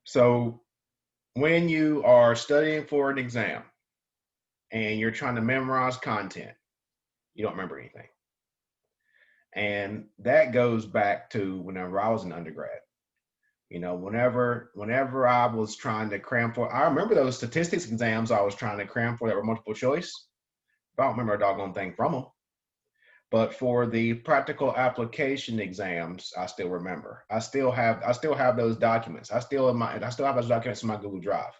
So when you are studying for an exam and you're trying to memorize content, you don't remember anything. And that goes back to whenever I was an undergrad. Whenever I was trying to cram for, I remember those statistics exams I was trying to cram for that were multiple choice. I don't remember a doggone thing from them. But for the practical application exams, I still remember. I still have those documents. I still have those documents in my Google Drive.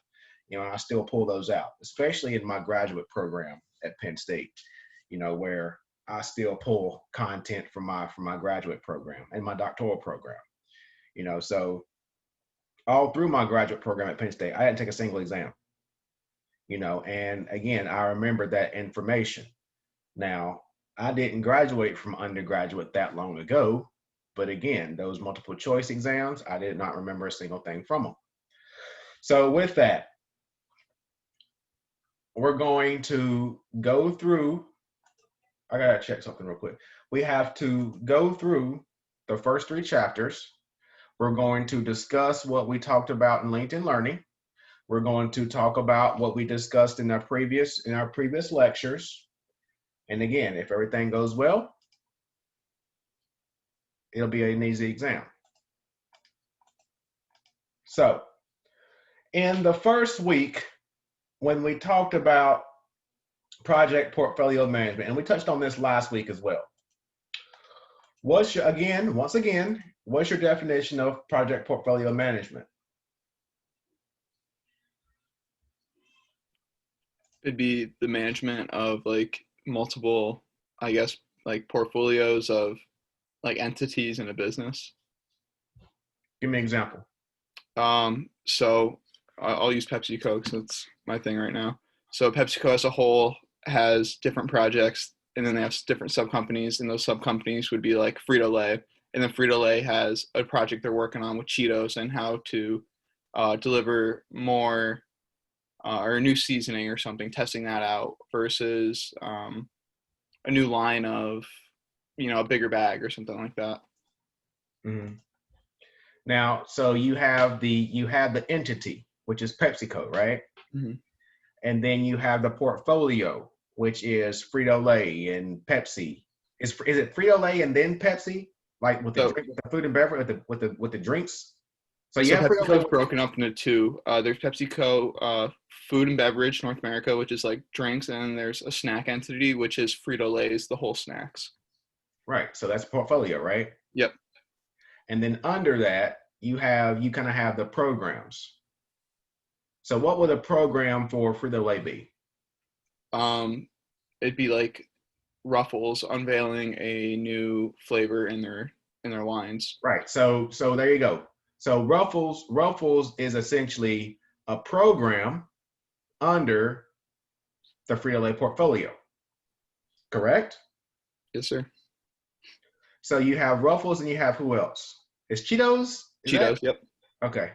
And I still pull those out, especially in my graduate program at Penn State, where I still pull content from my graduate program and my doctoral program. So all through my graduate program at Penn State, I didn't take a single exam. And again, I remember that information. Now, I didn't graduate from undergraduate that long ago, but again, those multiple choice exams, I did not remember a single thing from them. So with that, we're going to go through, I gotta check something real quick. We have to go through the first 3 chapters. We're going to discuss what we talked about in LinkedIn Learning. We're going to talk about what we discussed in our previous lectures. And again, if everything goes well, it'll be an easy exam. So in the first week, when we talked about project portfolio management, and we touched on this last week as well. Once again, what's your definition of project portfolio management? It'd be the management of like multiple, I guess, like portfolios of like entities in a business. Give me an example. So I'll use PepsiCo because it's my thing right now. So PepsiCo as a whole has different projects, and then they have different sub companies, and those sub companies would be like Frito-Lay, and then Frito-Lay has a project they're working on with Cheetos and how to deliver more or a new seasoning or something, testing that out versus a new line of, a bigger bag or something like that. Mm-hmm. Now, so you have the entity, which is PepsiCo, right? Mm-hmm. And then you have the portfolio, which is Frito-Lay and Pepsi. Is it Frito-Lay and then Pepsi, like with the food and beverage, with the drinks? So PepsiCo is broken up into 2. There's PepsiCo Food and Beverage North America, which is like drinks, and then there's a snack entity, which is Frito-Lay's, the whole snacks. Right. So that's portfolio, right? Yep. And then under that, you kind of have the programs. So what would a program for Frito-Lay be? It'd be like Ruffles unveiling a new flavor in their lines. Right. So there you go. So Ruffles is essentially a program under the Frito-Lay portfolio. Correct? Yes, sir. So you have Ruffles and you have who else? Is Cheetos? Cheetos, yep. Okay.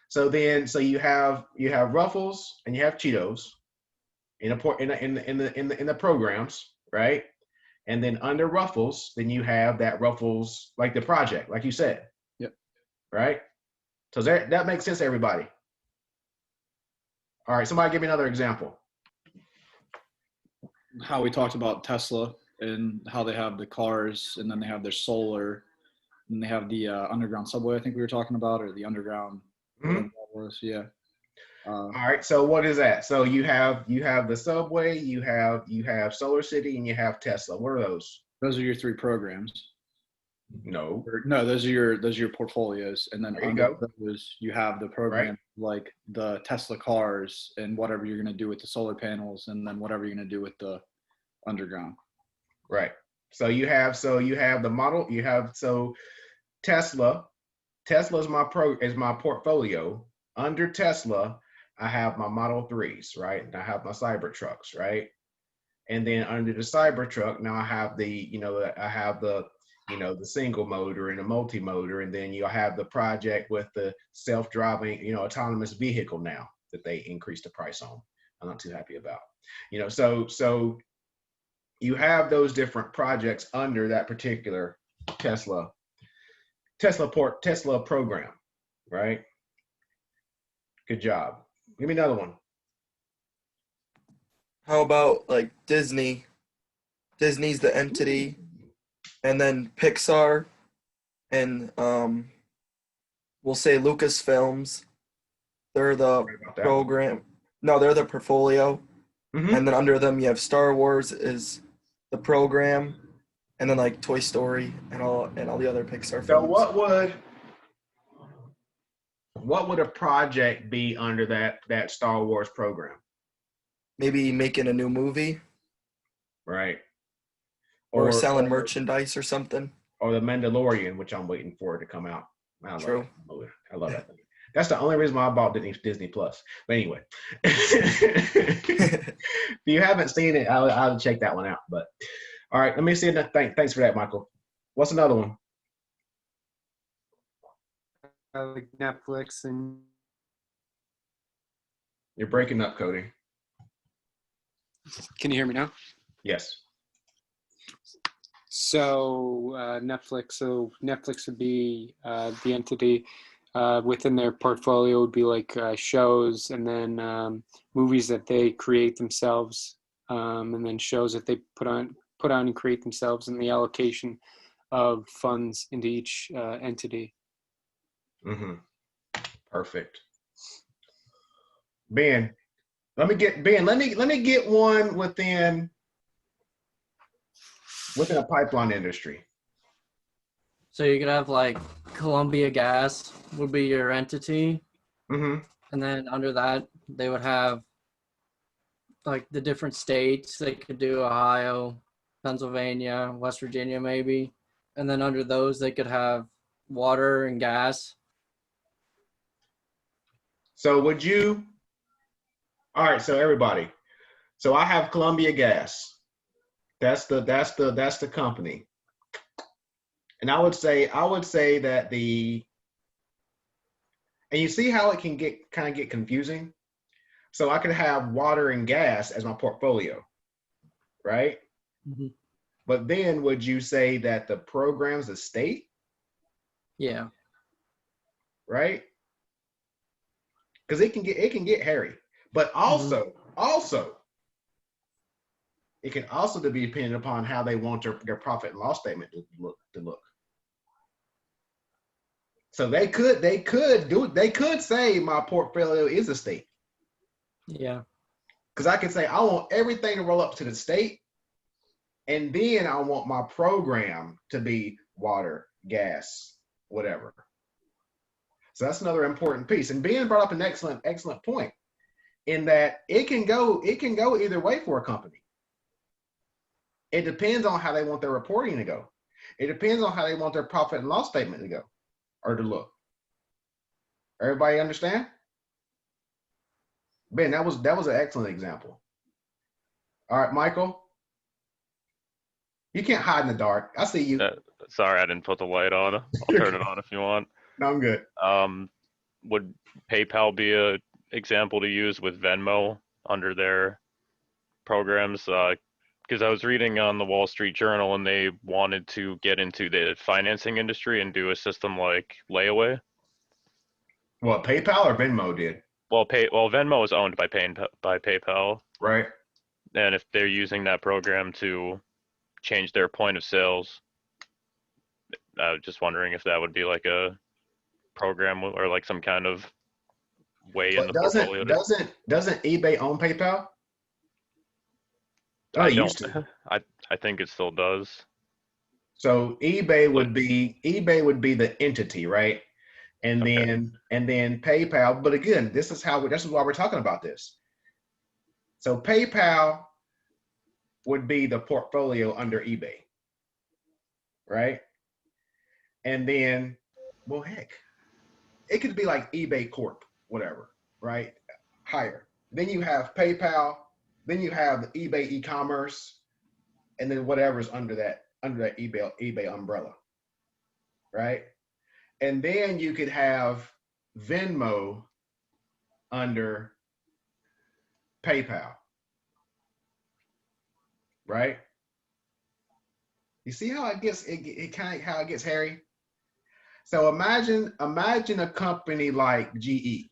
So you have Ruffles and you have Cheetos in the programs, right? And then under Ruffles, then you have that Ruffles, like the project, like you said. Yep. Right? So that makes sense to everybody. All right, somebody give me another example. How we talked about Tesla and how they have the cars, and then they have their solar, and they have the underground subway, I think we were talking about, or the underground. Mm-hmm. Yeah. All right, so what is that? So you have the subway, you have Solar City, and you have Tesla. What are those? Those are your 3 programs. No, those are your portfolios, and then under those you have the program, right, like the Tesla cars and whatever you're going to do with the solar panels, and then whatever you're going to do with the underground. Right. So you have the model. Tesla is my portfolio. Under Tesla, I have my Model 3s, right? And I have my Cybertrucks, right? And then under the Cybertruck, now I have the single motor and a multi-motor, and then you'll have the project with the self-driving, autonomous vehicle now that they increased the price on. I'm not too happy about. So you have those different projects under that particular Tesla program, right? Good job. Give me another one. How about like Disney? Disney's the entity, and then Pixar, and we'll say Lucasfilms. They're the Sorry about that. program. No, they're the portfolio. Mhm. And then under them you have Star Wars is the program, and then like Toy Story and all the other Pixar films. So what would a project be under that Star Wars program? Maybe making a new movie Right. or selling merchandise or something. Or The Mandalorian, which I'm waiting for it to come out. True. I love that thing. That's the only reason why I bought Disney Plus. But anyway, if you haven't seen it, I'll check that one out. But all right, let me see. Thanks for that, Michael. What's another one? Like Netflix and You're breaking up, Cody. can you hear me now? Yes. So Netflix. So Netflix would be the entity within their portfolio would be like shows, and then movies that they create themselves, and then shows that they put on and create themselves, and the allocation of funds into each entity. Mm-hmm. Perfect. Ben, let me get one within a pipeline industry. So you could have like Columbia Gas would be your entity, Mm-hmm. and then under that they would have like the different states. They could do Ohio, Pennsylvania, West Virginia maybe, and then under those they could have water and gas. So would you? All right. So everybody. So I have Columbia Gas. That's the company. And I would say that and you see how it can get confusing. So I could have water and gas as my portfolio, right? Mm-hmm. But then would you say that the program's a state? Yeah. Right? Because it can get hairy. But also it can also be dependent upon how they want their profit and loss statement to look. So they could say my portfolio is a state. Yeah. Because I could say I want everything to roll up to the state, and then I want my program to be water, gas, whatever. So that's another important piece. And Ben brought up an excellent point in that it can go either way for a company. It depends on how they want their reporting to go. It depends on how they want their profit and loss statement to go or to look. Everybody understand? Ben, that was an excellent example. All right, Michael. You can't hide in the dark. I see you. Sorry, I didn't put the light on. I'll turn it on if you want. No, I'm good. Would PayPal be a example to use with Venmo under their programs? Because I was reading on the Wall Street Journal, and they wanted to get into the financing industry and do a system like layaway. What, PayPal or Venmo did? Well, Venmo is owned by PayPal, right? And if they're using that program to change their point of sales, I was just wondering if that would be like a program or like some kind of way in the portfolio. Doesn't eBay own PayPal? I don't. I think it still does. So eBay would be the entity, right? And okay. then PayPal. But again, this is why we're talking about this. So PayPal would be the portfolio under eBay, right? And then, well, heck, it could be like eBay Corp, whatever, right? Higher. Then you have PayPal. Then you have the eBay e-commerce, and then whatever's under that eBay umbrella, right? And then you could have Venmo under PayPal, right? You see how it gets how it gets hairy? So imagine a company like GE,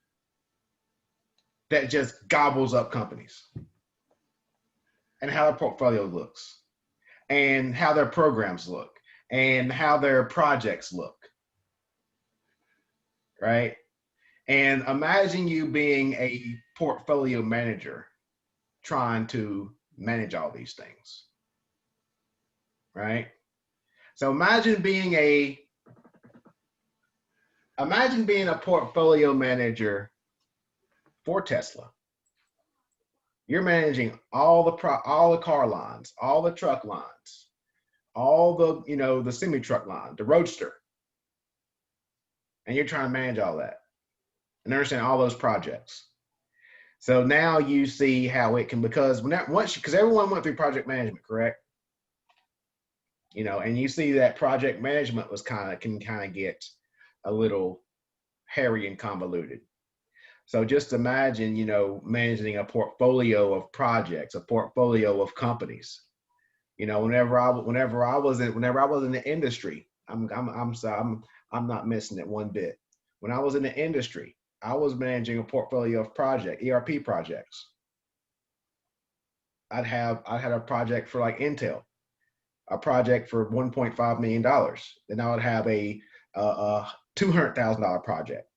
that just gobbles up companies and how their portfolio looks and how their programs look and how their projects look, right? And imagine you being a portfolio manager trying to manage all these things, right? So imagine being a portfolio manager for Tesla. You're managing all the car lines, all the truck lines, all the, you know, the semi-truck line, the Roadster. And you're trying to manage all that and understand all those projects. So now you see how it can, because everyone went through project management, correct? You know, and you see that project management can kind of get a little hairy and convoluted. So just imagine, you know, managing a portfolio of projects, a portfolio of companies. You know, whenever I was in the industry, I'm not missing it one bit. When I was in the industry, I was managing a portfolio of ERP projects. I had a project for like Intel, a project for $1.5 million. Then I would have a $200,000 project.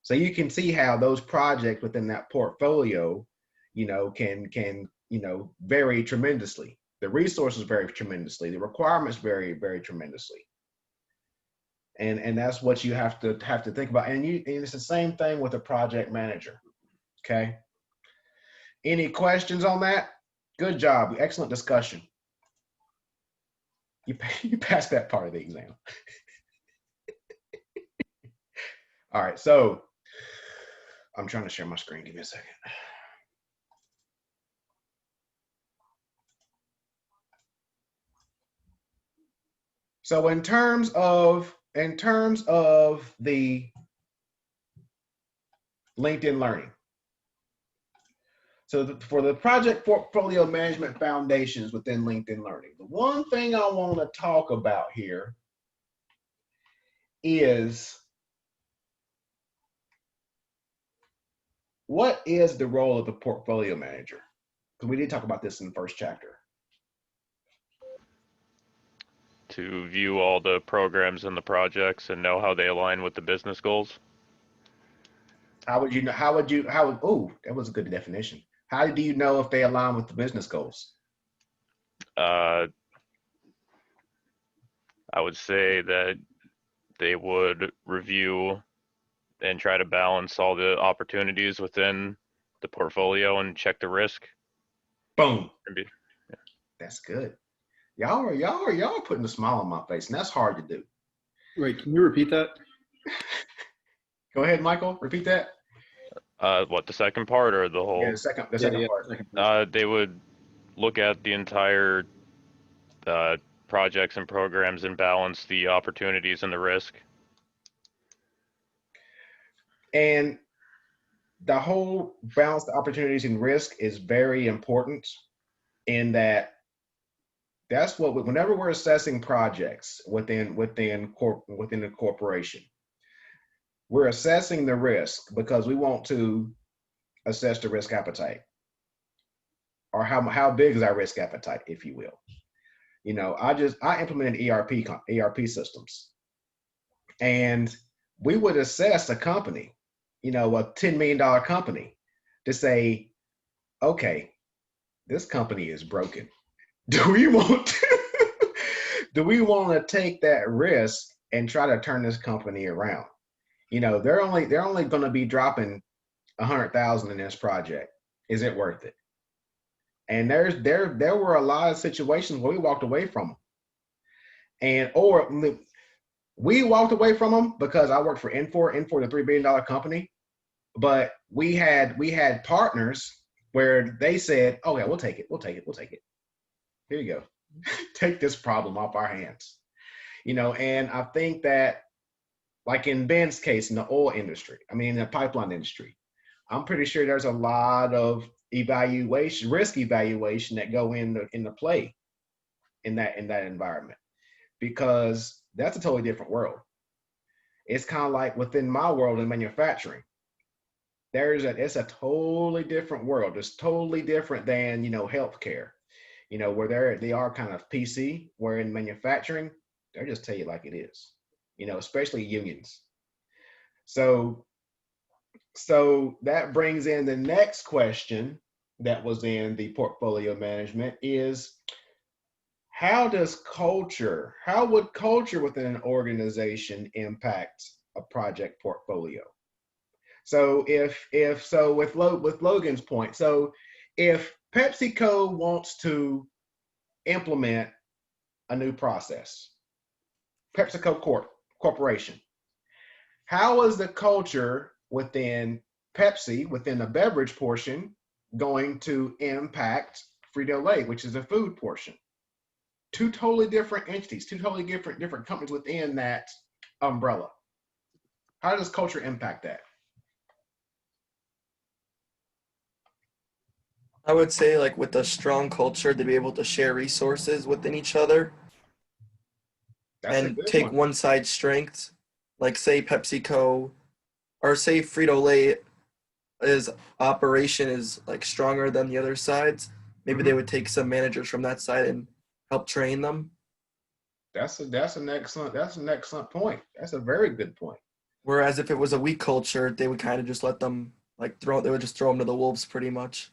So you can see how those projects within that portfolio, you know, can you know, vary tremendously. The resources vary tremendously. The requirements vary tremendously. And that's what you have to think about. And it's the same thing with a project manager. Okay. Any questions on that? Good job. Excellent discussion. You passed that part of the exam. All right. So I'm trying to share my screen. Give me a second. So in terms of the LinkedIn Learning, so for the project portfolio management foundations within LinkedIn Learning, the one thing I want to talk about here is what is the role of the portfolio manager? Because we did talk about this in the first chapter. To view all the programs and the projects and know how they align with the business goals. How would you know? Oh, that was a good definition. How do you know if they align with the business goals? I would say that they would review and try to balance all the opportunities within the portfolio and check the risk. Boom. Yeah. That's good. Y'all are putting a smile on my face, and that's hard to do. Wait, can you repeat that? Go ahead, Michael. Repeat that. What, the second part or the whole? Yeah, the second part. They would look at the entire projects and programs and balance the opportunities and the risk. And the whole balance the opportunities and risk is very important in that's what whenever we're assessing projects within the corporation, we're assessing the risk because we want to assess the risk appetite, or how big is our risk appetite, if you will. You know, I implemented ERP systems, and we would assess a company, you know, a $10 million company, to say, okay, this company is broken. Do we want to take that risk and try to turn this company around? You know, they're only going to be dropping 100,000 in this project. Is it worth it? And there were a lot of situations where we walked away from them, or we walked away from them because I worked for Infor, the $3 billion company, but we had partners where they said, "Oh yeah, we'll take it. Here you go. Take this problem off our hands." You know, and I think that, like in Ben's case, in the oil industry, in the pipeline industry, I'm pretty sure there's a lot of risk evaluation that go into play in that environment, because that's a totally different world. It's kind of like within my world in manufacturing. it's a totally different world. It's totally different than, healthcare, where they are kind of PC, where in manufacturing, they'll just tell you like it is, especially unions. So that brings in the next question that was in the portfolio management is, how would culture within an organization impact a project portfolio? So with Logan's point, so if PepsiCo wants to implement a new process, PepsiCo Corporation, how is the culture within Pepsi, within the beverage portion, going to impact Frito-Lay, which is the food portion? Two totally different entities, two totally different companies within that umbrella. How does culture impact that? I would say like with a strong culture to be able to share resources within each other That's a and good take one. one side's strengths. Like say PepsiCo or say Frito-Lay is operation is like stronger than the other sides. Maybe they would take some managers from that side and help train them. That's an excellent point. That's a very good point. Whereas if it was a weak culture, they would kind of just let them they would just throw them to the wolves pretty much.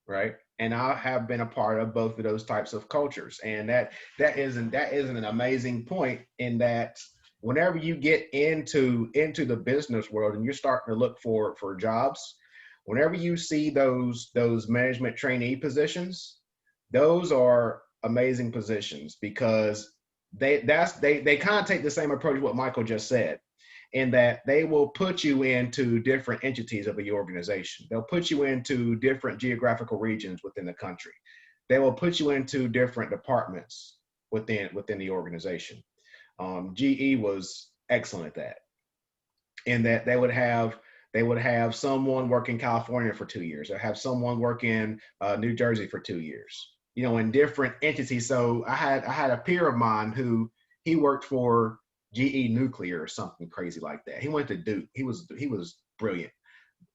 Right. And I have been a part of both of those types of cultures. And that isn't an amazing point, in that whenever you get into the business world and you're starting to look for jobs, whenever you see those management trainee positions, those are amazing positions, because they kind of take the same approach what Michael just said, in that they will put you into different entities of the organization. They'll put you into different geographical regions within the country. They will put you into different departments within the organization. GE was excellent at that, in that they would have someone work in California for 2 years, or have someone work in New Jersey for 2 years, in different entities. So I had a peer of mine who he worked for GE Nuclear or something crazy like that. He went to Duke. He was brilliant.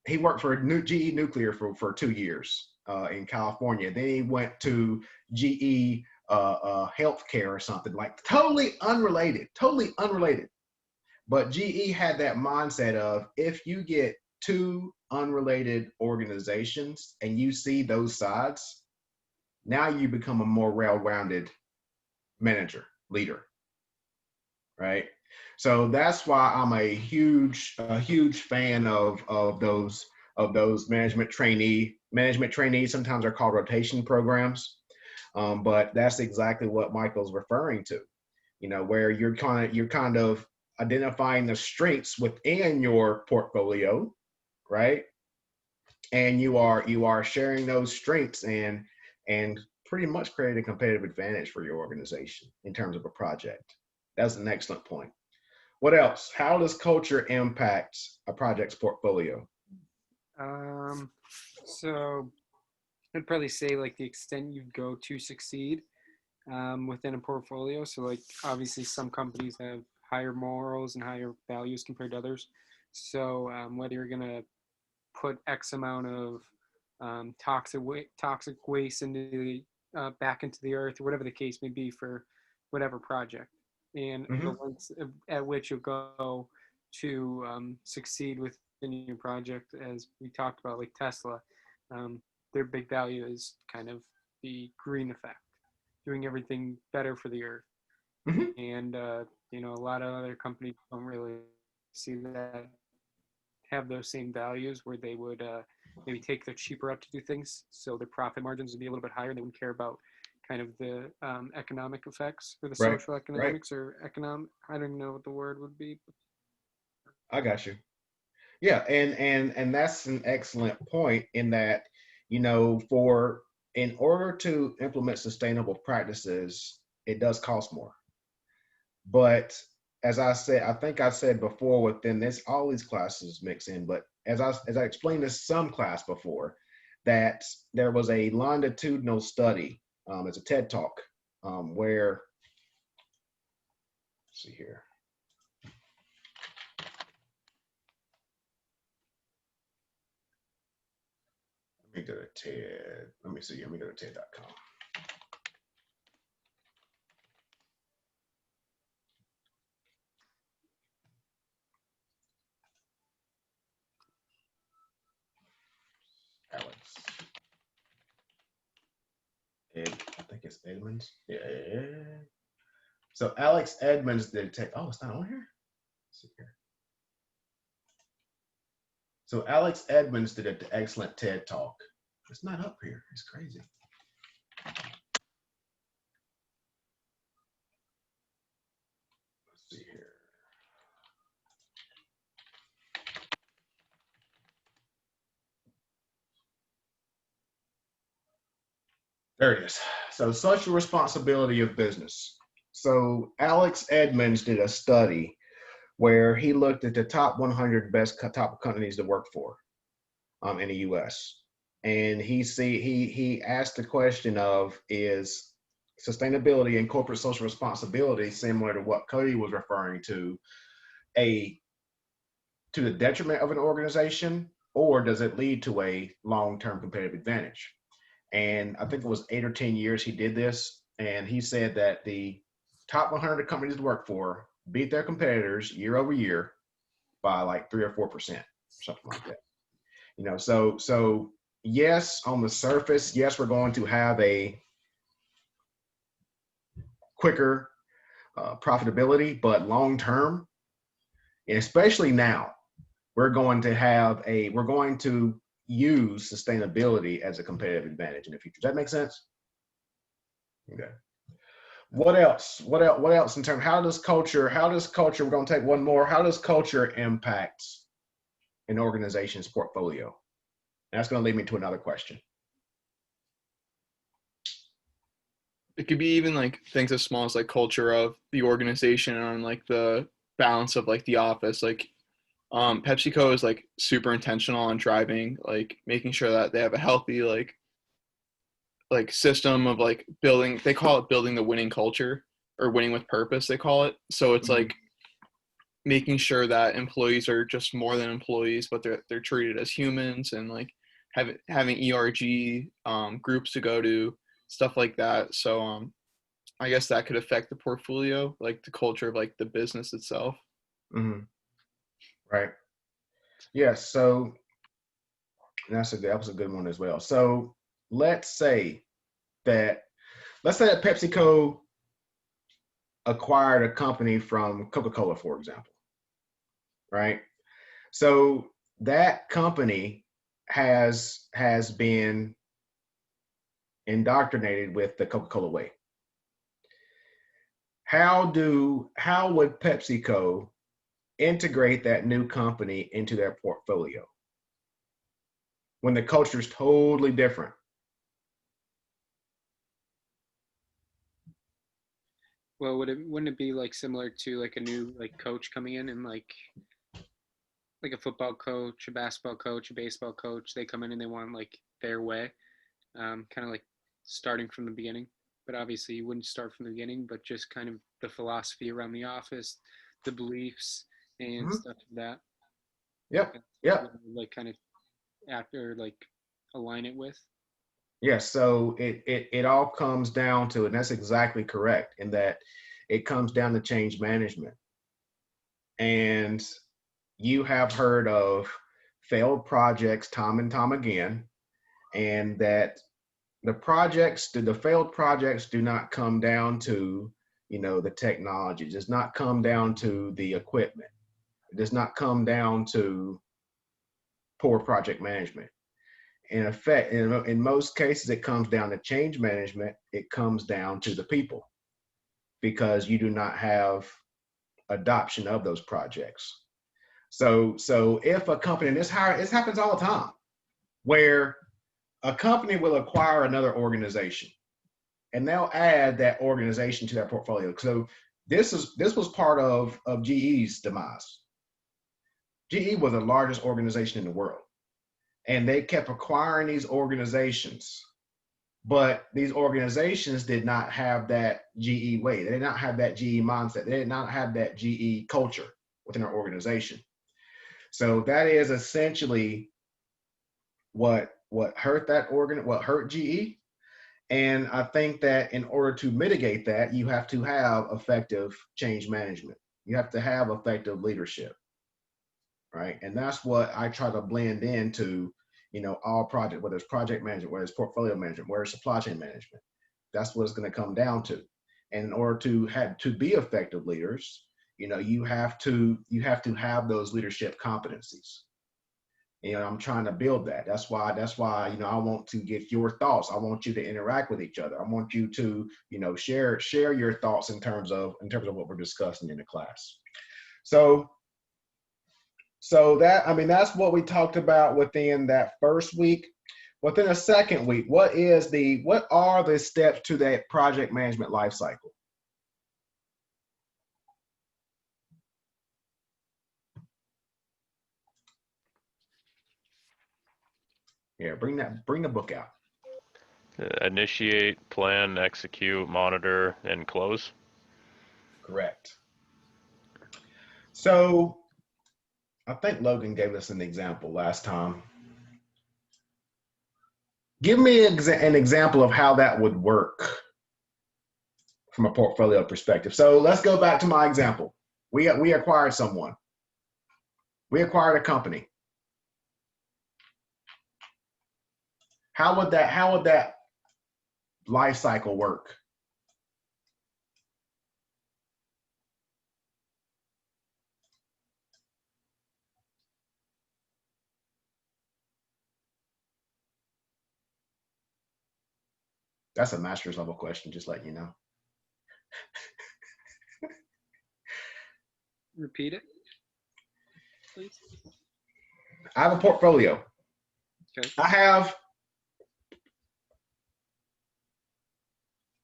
He worked for GE Nuclear for 2 years in California. Then he went to GE Healthcare or something, like totally unrelated. But GE had that mindset of, if you get two unrelated organizations and you see those sides, now you become a more well-rounded manager, leader, right? So that's why I'm a huge fan of those management trainees. Sometimes they're called rotation programs, but that's exactly what Michael's referring to. Where you're kind of identifying the strengths within your portfolio, right? And you are sharing those strengths and pretty much create a competitive advantage for your organization in terms of a project. That's an excellent point. What else? How does culture impact a project's portfolio? So I'd probably say like the extent you go to succeed within a portfolio. So like obviously some companies have higher morals and higher values compared to others. So whether you're gonna put X amount of toxic waste into back into the earth, or whatever the case may be for whatever project, and the lengths at which you'll go to succeed within your project, as we talked about, like Tesla, their big value is kind of the green effect, doing everything better for the earth. And a lot of other companies don't really see that, have those same values, where they would maybe take the cheaper route to do things, so their profit margins would be a little bit higher. They wouldn't care about kind of the economic effects, or the social economics, or economic, I don't know what the word would be. I got you. Yeah, and that's an excellent point, in that, in order to implement sustainable practices, it does cost more. But as I said, I think I said before, within this, all these classes mix in, but as I explained this some class before, that there was a longitudinal study, it's a TED Talk, where, let's see here. me go to TED. Let me see. Let me go to TED.com. Alex. I think it's Edmonds. Yeah. So Alex Edmonds did take. Oh, it's not on here. Let's see here. So Alex Edmonds did an excellent TED talk. It's not up here. It's crazy. Let's see here. There it is. So social responsibility of business. So Alex Edmonds did a study where he looked at the top 100 best top companies to work for in the U.S. And he asked the question of, is sustainability and corporate social responsibility similar to what Cody was referring to the detriment of an organization, or does it lead to a long-term competitive advantage? And I think it was 8 or 10 years he did this. And he said that the top 100 companies to work for beat their competitors year over year by like 3 or 4%, something like that. You know, so yes, on the surface, yes, we're going to have a quicker profitability, but long term, and especially now, we're going to use sustainability as a competitive advantage in the future. Does that make sense? Okay. What else? What else in terms? How does culture? We're going to take one more. How does culture impact an organization's portfolio? And that's going to lead me to another question. It could be even like things as small as like culture of the organization and like the balance of like the office. Like PepsiCo is like super intentional on driving, like making sure that they have a healthy like system of like building, they call it building the winning culture or winning with purpose, they call it. So it's like making sure that employees are just more than employees, but they're treated as humans, and like having ERG groups to go to, stuff like that. So I guess that could affect the portfolio, like the culture of like the business itself. Mm-hmm. Right. Yes. So that was a good one as well. So let's say that PepsiCo acquired a company from Coca-Cola, for example. Right. So that company has been indoctrinated with the Coca-Cola way. How would PepsiCo integrate that new company into their portfolio when the culture is totally different? Well, wouldn't it be like similar to like a new like coach coming in and like a football coach, a basketball coach, a baseball coach? They come in and they want like their way, kind of like starting from the beginning. But obviously, you wouldn't start from the beginning, but just kind of the philosophy around the office, the beliefs, and stuff like that. Yep. Like kind of after like align it with. Yes. So it all comes down to, and that's exactly correct, in that it comes down to change management. And you have heard of failed projects time and time again, and that the failed projects do not come down to, the technology. It does not come down to the equipment. It does not come down to poor project management. In effect, in most cases, it comes down to change management. It comes down to the people, because you do not have adoption of those projects. So if a company, and this happens all the time, where a company will acquire another organization and they'll add that organization to their portfolio. So this was part of GE's demise. GE was the largest organization in the world, and they kept acquiring these organizations, but these organizations did not have that GE way. They did not have that GE mindset. They did not have that GE culture within their organization. So that is essentially what what hurt what hurt GE. And I think that in order to mitigate that, you have to have effective change management. You have to have effective leadership, right? And that's what I try to blend into, all project, whether it's project management, whether it's portfolio management, whether it's supply chain management. That's what it's going to come down to. And in order to be effective leaders, you have to have those leadership competencies. I'm trying to build that. That's why, I want to get your thoughts. I want you to interact with each other. I want you to, share your thoughts in terms of what we're discussing in the class. So that's what we talked about within that first week. Within the second week, what are the steps to that project management life cycle? Yeah, bring the book out. Initiate, plan, execute, monitor, and close. Correct. So I think Logan gave us an example last time. Give me an example of how that would work from a portfolio perspective. So let's go back to my example. We acquired someone. We acquired a company. How would that life cycle work? That's a master's level question, just letting you know. Repeat it, please. I have a portfolio. Okay.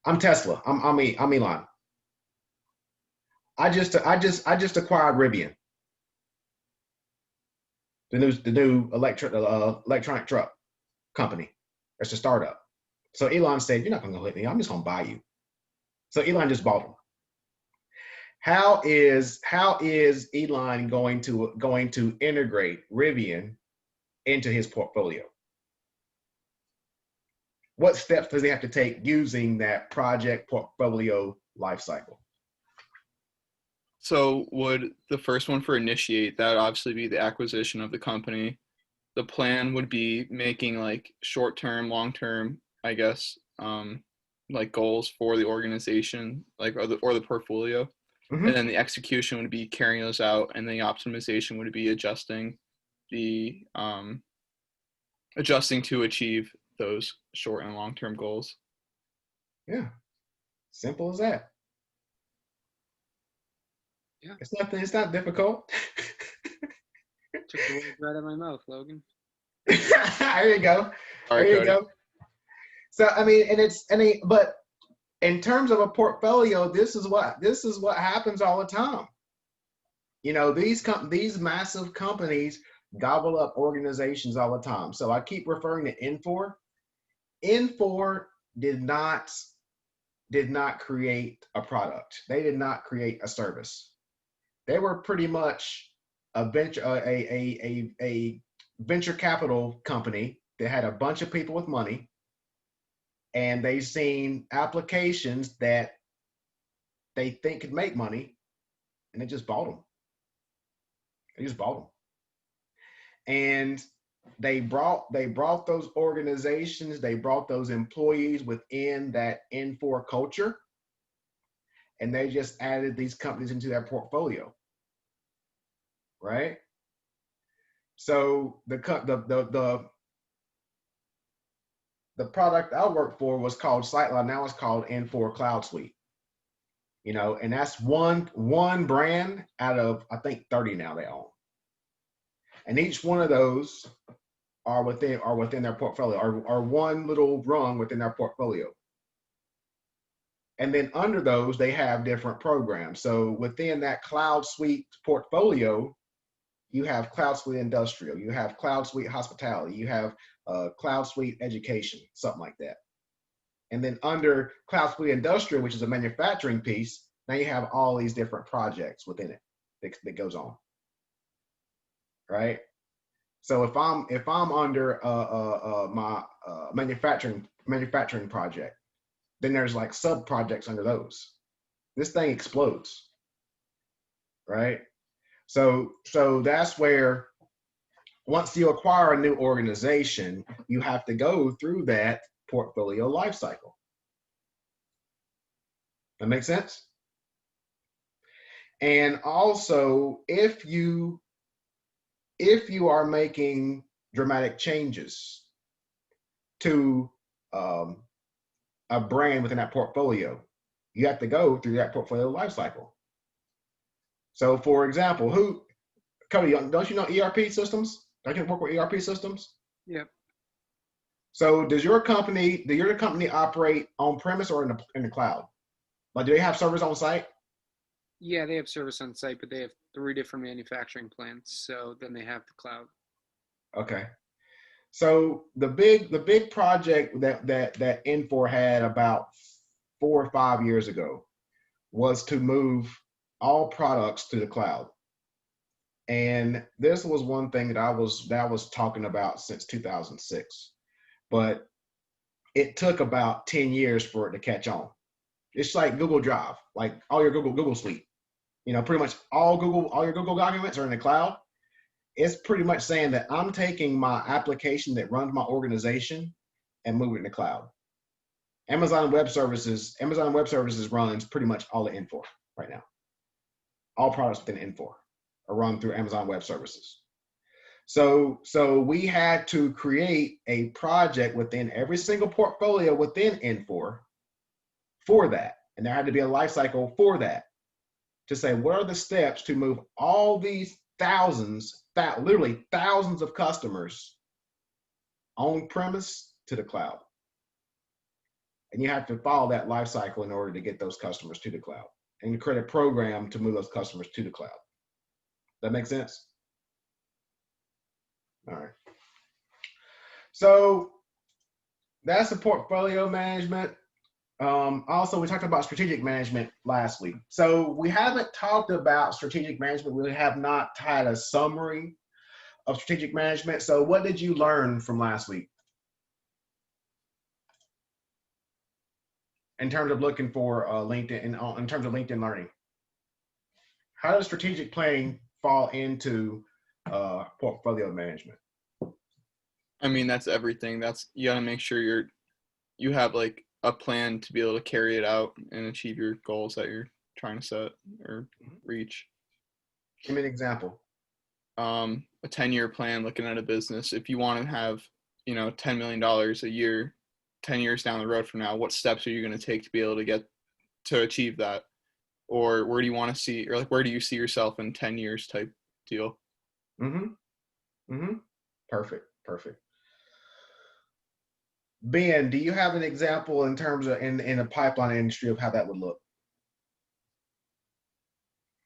I'm Tesla. I'm Elon. I just acquired Rivian, the new electronic truck company. It's a startup. So Elon said, "You're not going to hit me. I'm just going to buy you." So Elon just bought them. How is Elon going to integrate Rivian into his portfolio? What steps does he have to take using that project portfolio lifecycle? So would the first one for initiate, that would obviously be the acquisition of the company. The plan would be making like short-term, long-term, I guess, like goals for the organization, like or the portfolio. Mm-hmm. And then the execution would be carrying those out, and the optimization would be adjusting to achieve those short and long-term goals. Yeah, simple as that. Yeah, it's not difficult. Took the words right out of my mouth, Logan. There you go. All right, there you Cody. go. So but in terms of a portfolio, this is what happens all the time. These massive companies gobble up organizations all the time. So I keep referring to Infor. Infor did not create a product. They did not create a service. They were pretty much a venture capital company that had a bunch of people with money, and they've seen applications that they think could make money, and they just bought them. And they brought those organizations, they brought those employees within that Infor culture, and they just added these companies into their portfolio, right? So the product I worked for was called Sightline. Now it's called Infor Cloud Suite. And that's one brand out of, I think, 30 now they own. And each one of those are within their portfolio, are one little rung within their portfolio. And then under those, they have different programs. So within that Cloud Suite portfolio, you have Cloud Suite Industrial, you have Cloud Suite Hospitality, you have Cloud Suite Education, something like that. And then under Cloud Suite Industrial, which is a manufacturing piece, now you have all these different projects within it that goes on, right? So if I'm under my manufacturing project, then there's like sub projects under those. This thing explodes, right? So that's where once you acquire a new organization, you have to go through that portfolio life cycle. That makes sense? And also, if you are making dramatic changes to a brand within that portfolio, you have to go through that portfolio life cycle. So, for example, Cody, don't you know ERP systems? Don't you work with ERP systems? Yep. So, does your company operate on premise or in the cloud? Like, do they have servers on site? Yeah, they have service on site, but they have 3 different manufacturing plants. So then they have the cloud. Okay. So the big project that Infor had about 4 or 5 years ago was to move all products to the cloud. And this was one thing that I was talking about since 2006. But it took about 10 years for it to catch on. It's like Google Drive, like all your Google Suite. You know, pretty much all your Google documents are in the cloud. It's pretty much saying that I'm taking my application that runs my organization and moving it in the cloud. Amazon Web Services runs pretty much all the Infor right now. All products within Infor are run through Amazon Web Services. So we had to create a project within every single portfolio within Infor for that. And there had to be a life cycle for that to say, what are the steps to move all these literally thousands of customers on premise to the cloud. And you have to follow that life cycle in order to get those customers to the cloud and you create a program to move those customers to the cloud. That make sense? All right. So that's the portfolio management. Also, we talked about strategic management last week. So we haven't talked about strategic management. We have not had a summary of strategic management. So what did you learn from last week in terms of looking for LinkedIn, in terms of LinkedIn Learning? How does strategic planning fall into portfolio management? I mean, that's everything. You gotta make sure you have like a plan to be able to carry it out and achieve your goals that you're trying to set or reach. Give me an example. A 10-year plan looking at a business. If you want to have, $10 million a year, 10 years down the road from now, what steps are you going to take to be able to achieve that? Or where do you want to see, or like, where do you see yourself in 10 years type deal? Perfect. Ben, do you have an example in terms of in the pipeline industry of how that would look?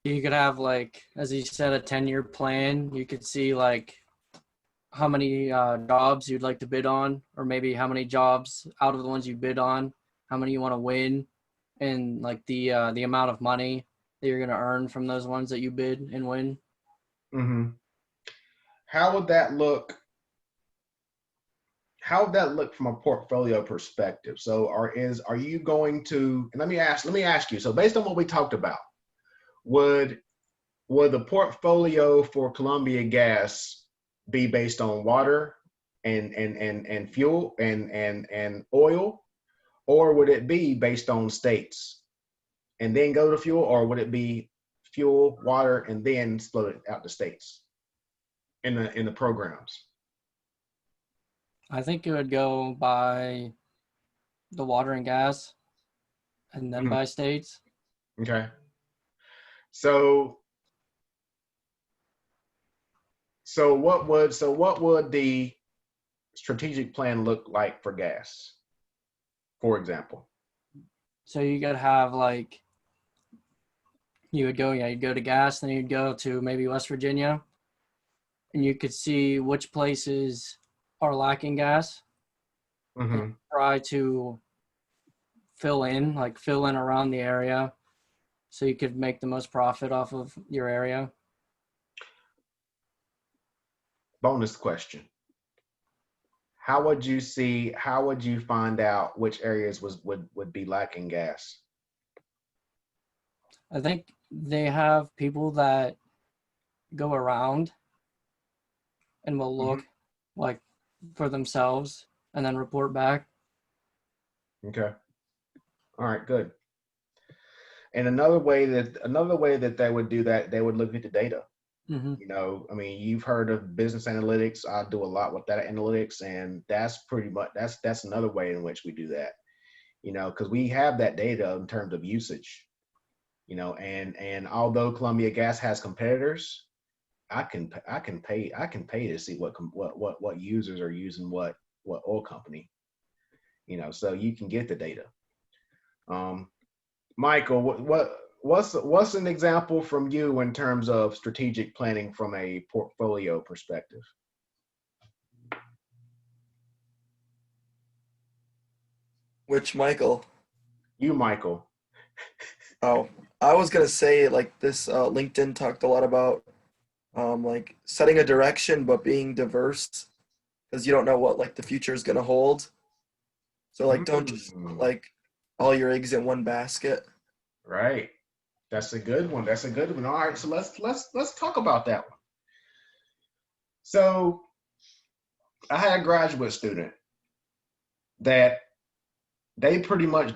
You could have, like, as you said, a 10-year plan. You could see like how many jobs you'd like to bid on, or maybe how many jobs out of the ones you bid on, how many you want to win, and like the amount of money that you're going to earn from those ones that you bid and win. How would that look? How would that look from a portfolio perspective? So are you going to, and let me ask you, so based on what we talked about, would the portfolio for Columbia Gas be based on water and fuel and oil, or would it be based on states and then go to fuel, or would it be fuel, water, and then split it out to states in the programs? I think it would go by the water and gas and then by states. Okay. So what would the strategic plan look like for gas, for example? So you could have like, you'd go to gas, then you'd go to maybe West Virginia, and you could see which places are lacking gas. Try to fill in around the area so you could make the most profit off of your area. bonus question. How would you find out which areas would be lacking gas? I think they have people that go around and will look like for themselves and then report back. Okay. All right, good. And another way that they would do that, they would look at the data. Mm-hmm. You know, I mean, you've heard of business analytics. I do a lot with data analytics, and that's pretty much that's another way in which we do that. You know, because we have that data in terms of usage. You know, and although Columbia Gas has competitors, I can pay to see what users are using what oil company. You know, so you can get the data. Michael, what's an example from you in terms of strategic planning from a portfolio perspective? Which Michael? You, Michael. Oh, I was gonna say like this. LinkedIn talked a lot about like setting a direction, but being diverse because you don't know what like the future is gonna hold. So like don't just put, like all your eggs in one basket. Right. That's a good one. That's a good one. All right. So let's talk about that one. So I had a graduate student that they pretty much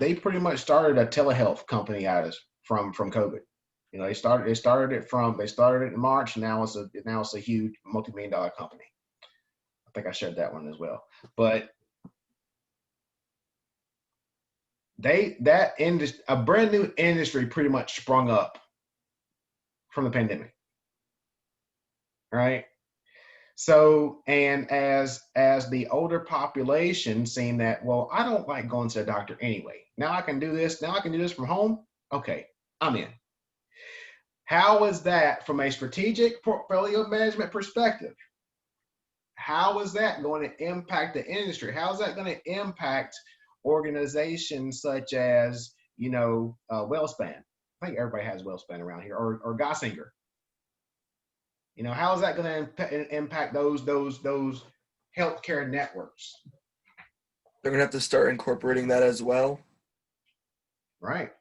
started a telehealth company out of from COVID. You know, they started it in March, and now it's a huge multi-million-dollar company. I think I shared that one as well. But a brand new industry pretty much sprung up from the pandemic. Right? So, and as the older population seeing that, well, I don't like going to the doctor anyway. Now I can do this. Now I can do this from home. Okay, I'm in. How is that from a strategic portfolio management perspective? How is that going to impact the industry? How is that going to impact organizations such as, you know, WellSpan? I think everybody has WellSpan around here, or Gossinger. You know, how is that going to impact those healthcare networks? They're gonna have to start incorporating that as well. Right.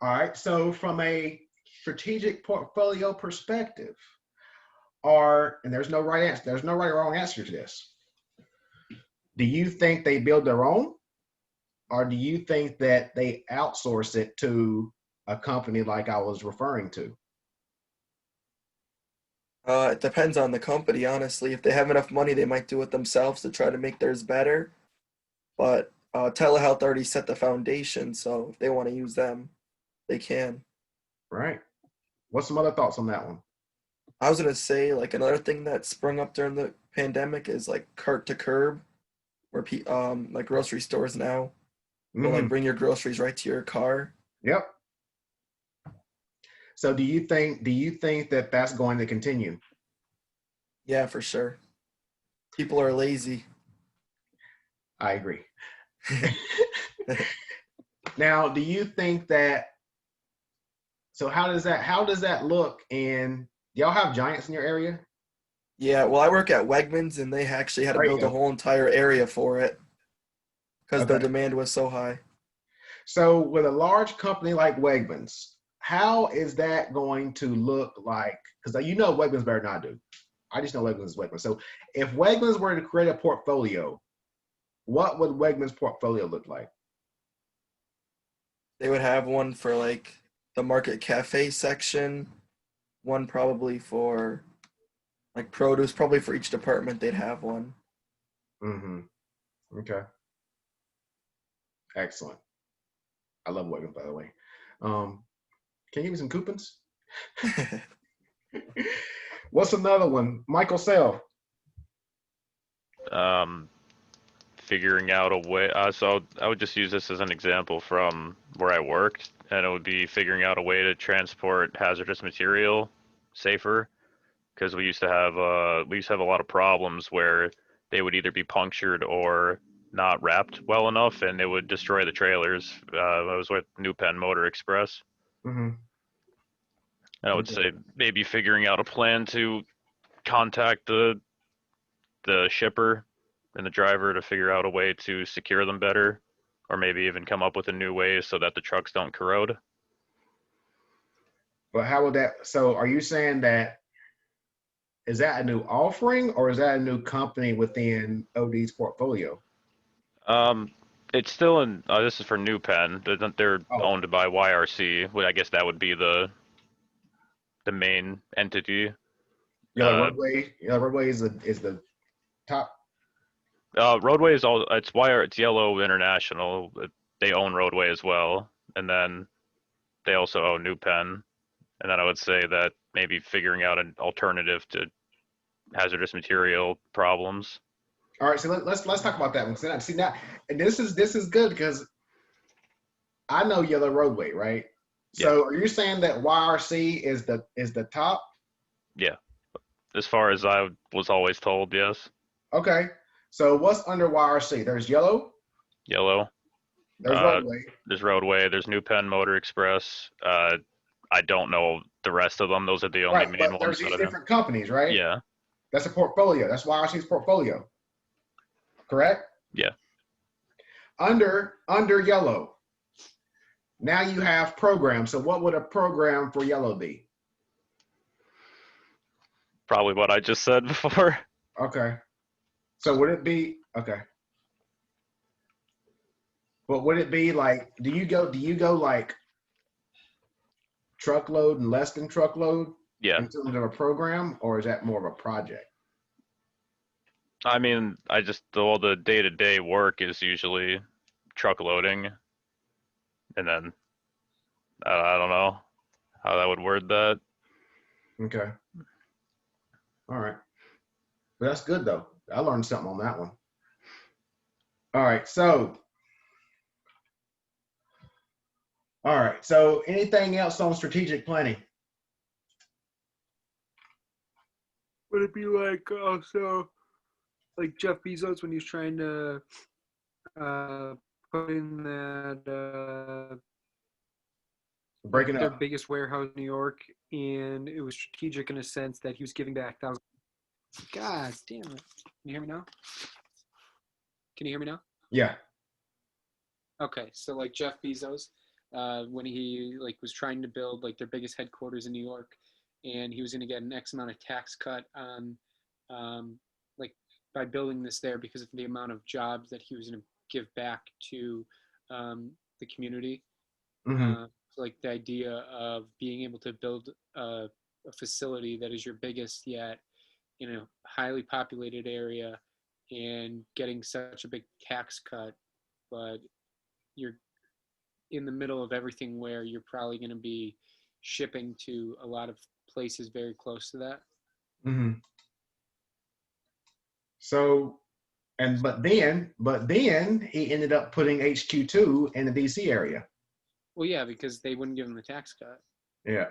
All right. So from a strategic portfolio perspective, and there's no right answer. There's no right or wrong answer to this. Do you think they build their own, or do you think that they outsource it to a company like I was referring to? It depends on the company, honestly. If they have enough money, they might do it themselves to try to make theirs better. But telehealth already set the foundation, so if they want to use them, they can. Right. What's some other thoughts on that one? I was gonna say like another thing that sprung up during the pandemic is like cart to curb, where like grocery stores now will like bring your groceries right to your car. Yep. So do you think that that's going to continue? Yeah, for sure. People are lazy. I agree. Now, do you think that, so how does that look in, y'all have Giants in your area? Yeah, well, I work at Wegmans, and they actually had to There you build a go. whole entire area for it because the Okay. demand was so high. So with a large company like Wegmans, how is that going to look like? Because you know Wegmans better than I do. I just know Wegmans is Wegmans. So if Wegmans were to create a portfolio, what would Wegmans' portfolio look like? They would have one for like the market cafe section, one probably for like produce, probably for each department they'd have one. Okay. Excellent. I love Wegmans, by the way. Can you give me some coupons? What's another one? Michael Self. Figuring out a way. So I would just use this as an example from where I worked, and it would be figuring out a way to transport hazardous material safer, because we used to have a lot of problems where they would either be punctured or not wrapped well enough, and it would destroy the trailers. I was with New Penn Motor Express. Mm-hmm. And I would say maybe figuring out a plan to contact the the shipper and the driver to figure out a way to secure them better, or maybe even come up with a new way so that the trucks don't corrode. But how would that? So, are you saying that is that a new offering or is that a new company within OD's portfolio? It's still in. This is for New Pen. They're Oh. owned by YRC. Well, I guess that would be the main entity. Roadway. Roadway is the top. Roadway is all. It's Yellow International. They own Roadway as well, and then they also own New Pen. And then I would say that maybe figuring out an alternative to hazardous material problems. All right, so let's talk about that one. See now, and this is good because I know Yellow Roadway, right? So are you saying that YRC is the top? Yeah, as far as I was always told, yes. Okay, so what's under YRC? There's Yellow. Yellow. There's Roadway. There's Roadway. There's New Pen Motor Express. I don't know the rest of them. Those are the only Right, main but there's ones these that I know. different companies, right? Yeah. That's a portfolio. That's YRC's portfolio. Correct? Yeah. Under Yellow. Now you have programs. So what would a program for Yellow be? Probably what I just said before. Okay. So would it be okay? But would it be like? Do you go like truckload and less than truckload Yeah. in terms of a program, or is that more of a project? I mean, all the day-to-day work is usually truck loading, and then I don't know how that would word that. Okay. All right. But that's good though. I learned something on that one. All right. So anything else on strategic planning? Would it be like also like Jeff Bezos when he was trying to put in that Breaking their up. biggest warehouse in New York, and it was strategic in a sense that he was giving back thousands. God damn it! Can you hear me now? Can you hear me now? Yeah. Okay, so like Jeff Bezos, when he like was trying to build like their biggest headquarters in New York, and he was going to get an X amount of tax cut on, like by building this there because of the amount of jobs that he was going to give back to the community. Mm-hmm. So like the idea of being able to build a facility that is your biggest yet in a highly populated area and getting such a big tax cut, but you're in the middle of everything where you're probably going to be shipping to a lot of places very close to that. Mm-hmm. So, but then he ended up putting HQ2 in the DC area. Well, yeah, because they wouldn't give him the tax cut. Yeah.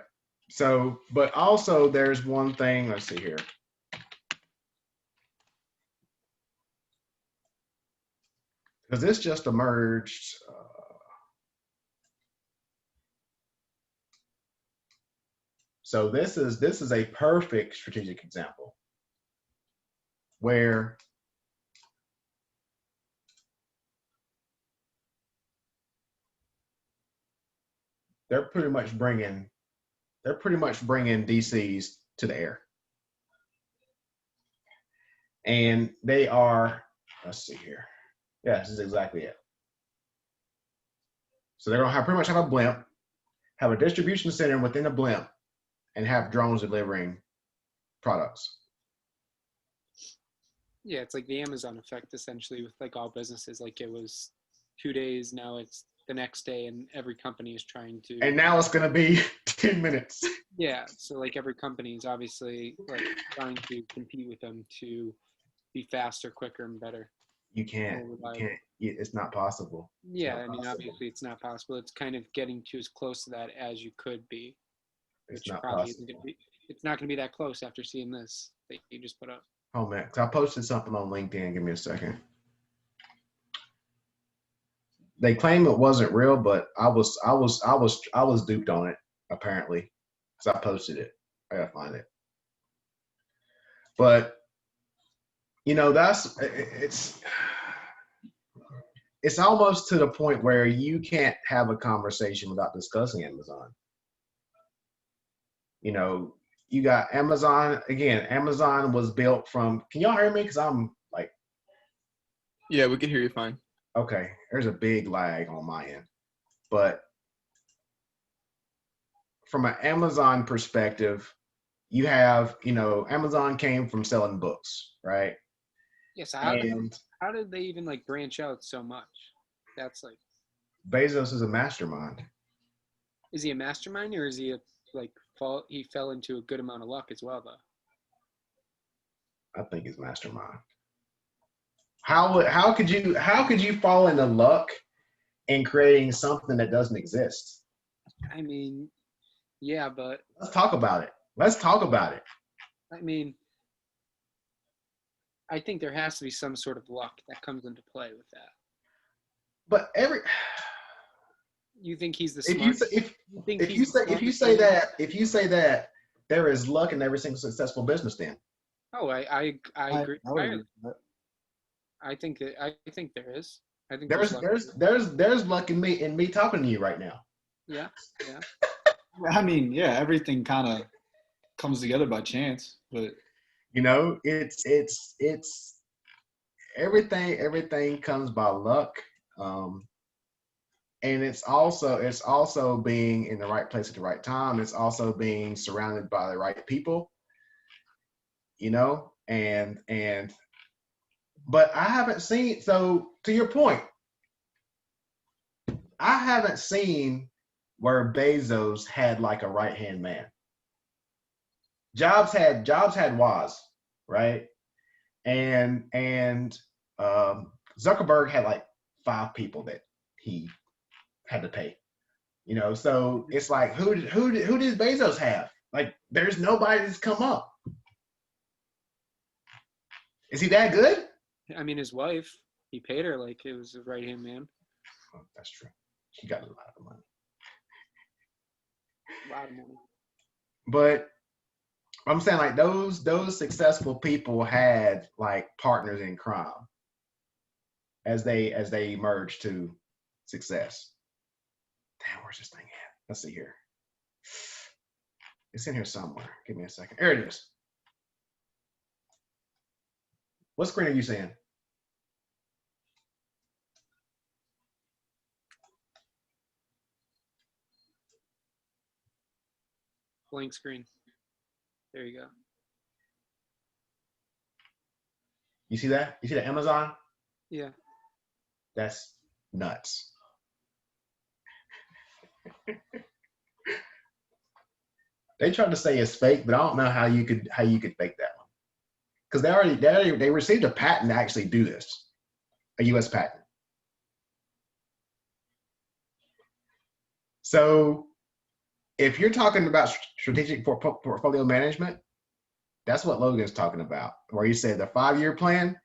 So, but also there's one thing. Let's see here. Because this just emerged. So this is a perfect strategic example where they're pretty much bringing DCs to the air, and they are. Let's see here. Yeah, this is exactly it. So they're gonna pretty much have a blimp, have a distribution center within a blimp, and have drones delivering products. Yeah, it's like the Amazon effect essentially with like all businesses. Like it was 2 days, now it's the next day, and every company is trying to. And now it's gonna be 10 minutes. Yeah, so like every company is obviously like trying to compete with them to be faster, quicker, and better. You can't. It's not possible. Yeah, I mean, obviously it's not possible. It's kind of getting to as close to that as you could be. It's Which not probably possible. isn't going to be. It's not going to be that close after seeing this that you just put up. Oh man, 'cause I posted something on LinkedIn. Give me a second. They claim it wasn't real, but I was duped on it apparently because I posted it. I gotta find it. But You know, it's almost to the point where you can't have a conversation without discussing Amazon. You know, you got Amazon again. Amazon was built from. Can y'all hear me? Because I'm like, Yeah, we can hear you fine. okay, there's a big lag on my end, but from an Amazon perspective, you have, you know, Amazon came from selling books, right? Yes. And How did they even like branch out so much? That's like, Bezos is a mastermind. is he a mastermind or is he a like he fell into a good amount of luck as well though? I think he's mastermind. How could you fall into luck in creating something that doesn't exist? I mean, yeah, but Let's talk about it. Let's talk about it. I mean, I think there has to be some sort of luck that comes into play with that. But You think he's the if you smart? say, think if he's you the say smartest man? if you say that there is luck in every single successful business, then Oh, I agree. I would agree with that. I think there is. I think there's luck. there's luck in me talking to you right now. Yeah, yeah. I mean, yeah, everything kind of comes together by chance, but You know, it's everything comes by luck. And it's also being in the right place at the right time. It's also being surrounded by the right people, you know, but I haven't seen, so to your point, I haven't seen where Bezos had like a right hand man. Jobs had Woz, right? And Zuckerberg had like 5 people that he had to pay. You know, so it's like who does Bezos have? Like, there's nobody that's come up. Is he that good? I mean, his wife, he paid her like it was a right hand man. Oh, that's true. She got a lot of money. A lot of money. But I'm saying like those successful people had like partners in crime as they emerged to success. Damn, where's this thing at? Let's see here. It's in here somewhere. Give me a second. There it is. What screen are you seeing? Blank screen. There you go. You see that? You see the Amazon? Yeah. That's nuts. They tried to say it's fake, but I don't know how you could fake that one. Because they received a patent to actually do this, a U.S. patent. So if you're talking about strategic portfolio management, that's what Logan's talking about. Where you said the 5-year plan,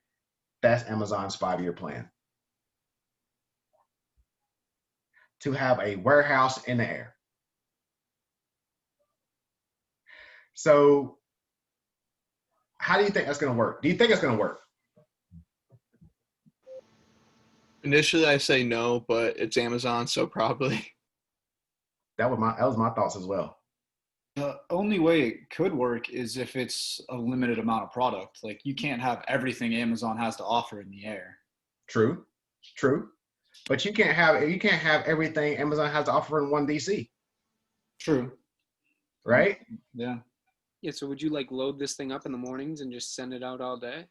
that's Amazon's 5-year plan. To have a warehouse in the air. So how do you think that's going to work? Do you think it's going to work? Initially, I say no, but it's Amazon, so probably. That was my thoughts as well. the only way it could work is if it's a limited amount of product. Like you can't have everything Amazon has to offer in the air. True. But you can't have everything Amazon has to offer in one DC, True. right? Yeah. Yeah, so would you like load this thing up in the mornings and just send it out all day?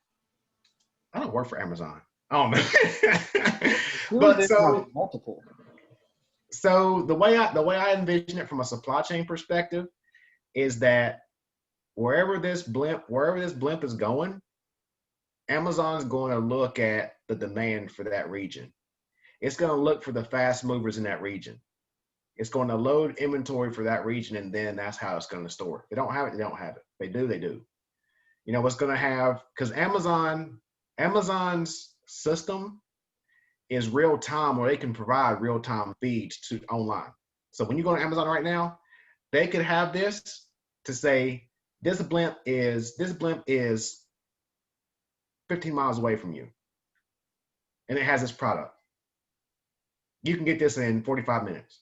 I don't work for Amazon. I don't know. But multiple. So the way I envision it from a supply chain perspective is that wherever this blimp is going, Amazon's going to look at the demand for that region. It's going to look for the fast movers in that region. It's going to load inventory for that region, and then that's how it's going to store it. They don't have it, they don't have it. They do, they do. You know what's going to have, because Amazon's system is real time, where they can provide real time feeds to online. So when you go to Amazon right now, they could have this to say this blimp is 15 miles away from you, and it has this product. You can get this in 45 minutes.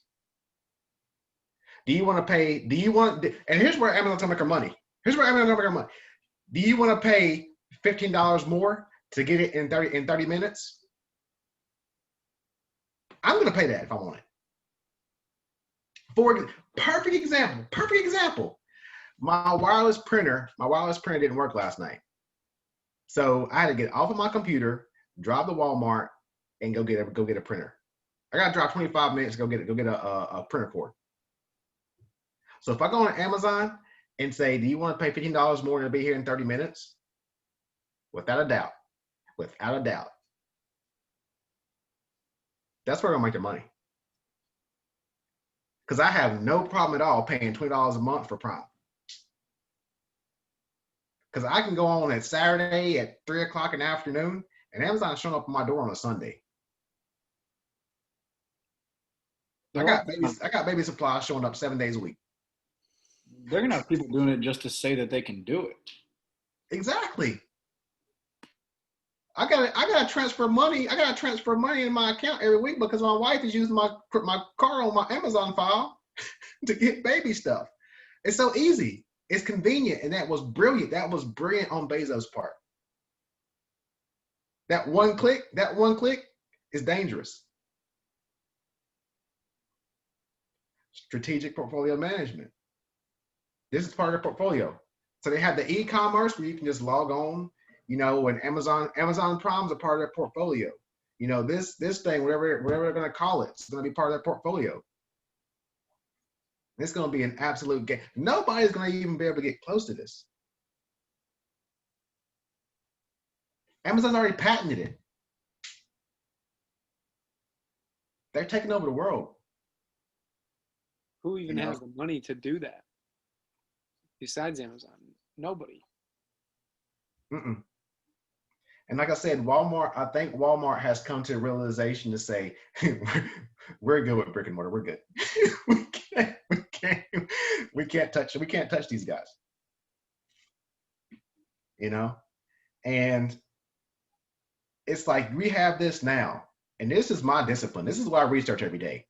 Do you want to pay? Do you want? And here's where Amazon's gonna make their money. Here's where Amazon's gonna make their money. Do you want to pay $15 more to get it in 30 minutes? I'm gonna pay that if I want it. Perfect example. My wireless printer didn't work last night. So I had to get off of my computer, drive to Walmart, and go get a printer. I gotta drive 25 minutes to go get a printer cord. So if I go on Amazon and say, do you want to pay $15 more to be here in 30 minutes? Without a doubt. That's where I'm gonna make the money. Because I have no problem at all paying $20 a month for Prime. Because I can go on at Saturday at 3 o'clock in the afternoon, and Amazon's showing up at my door on a Sunday. I got baby supplies showing up 7 days a week. They're gonna have people doing it just to say that they can do it. Exactly. I gotta transfer money. I gotta transfer money in my account every week because my wife is using my car on my Amazon file to get baby stuff. It's so easy. It's convenient, and that was brilliant. That was brilliant on Bezos' part. That one click is dangerous. Strategic portfolio management. This is part of the portfolio. So they have the e-commerce where you can just log on, you know, and Amazon Prime is a part of their portfolio. You know, this thing, whatever they're going to call it, it's going to be part of their portfolio. It's going to be an absolute game. Nobody's going to even be able to get close to this. Amazon's already patented it. They're taking over the world. Who even has the money to do that? Besides Amazon, nobody. Mm-mm. And like I said, I think Walmart has come to a realization to say, we're good with brick and mortar. We're good. we can't touch these guys. You know? And it's like, we have this now. And this is my discipline. This is why I research every day.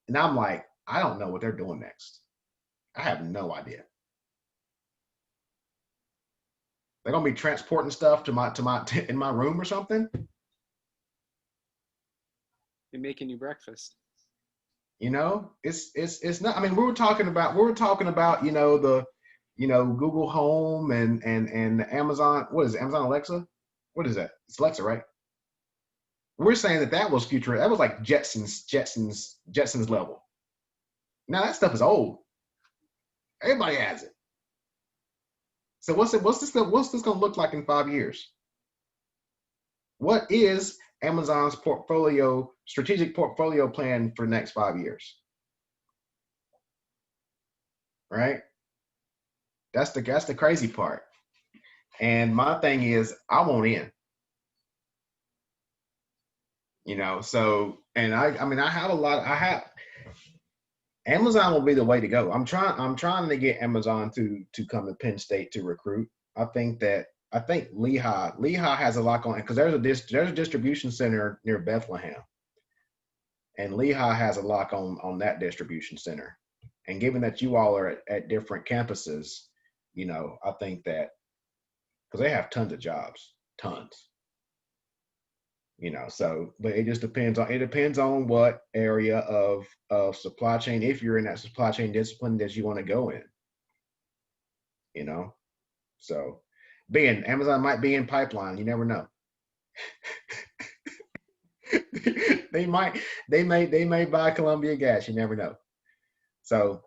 And I'm like, I don't know what they're doing next. I have no idea. They're gonna be transporting stuff to my in my room or something. They're making you breakfast. You know, it's not. I mean, we were talking about you know the Google Home and Amazon. What is it? Amazon Alexa? What is that? It's Alexa, right? We're saying that was future. That was like Jetsons level. Now that stuff is old. Everybody has it. So what's this going to look like in 5 years? What is Amazon's strategic portfolio plan for the next 5 years? Right? That's the crazy part. And my thing is, I want in. You know, so, and I have Amazon will be the way to go. I'm trying to get Amazon to come to Penn State to recruit. I think Lehigh has a lot going because there's a distribution center near Bethlehem, and Lehigh has a lock on that distribution center. And given that you all are at different campuses, you know, I think that because they have tons of jobs, tons. You know, so, but it just depends on what area of supply chain, if you're in that supply chain discipline that you want to go in, you know. So Amazon might be in pipeline, you never know. they may buy Columbia Gas, you never know. So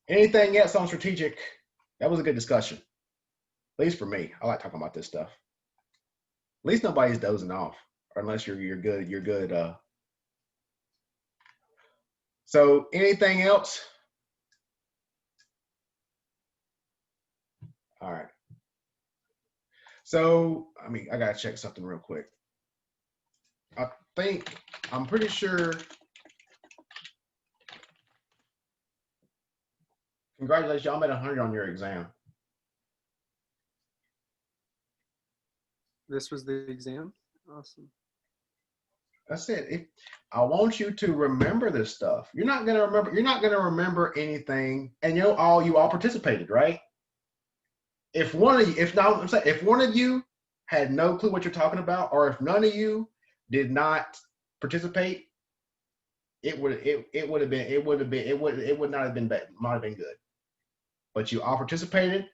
anything else on strategic? That was a good discussion. At least for me. I like talking about this stuff. At least nobody's dozing off, or unless you're good. So anything else? All right. So, I mean, I gotta check something real quick. I'm pretty sure. Congratulations, y'all made 100 on your exam. This was the exam. Awesome. That's it. I want you to remember this stuff. You're not gonna remember. You're not gonna remember anything. And you all participated, right? If one of you, if one of you had no clue what you're talking about, or if none of you did not participate, it would not have been bad, might have been good. But you all participated,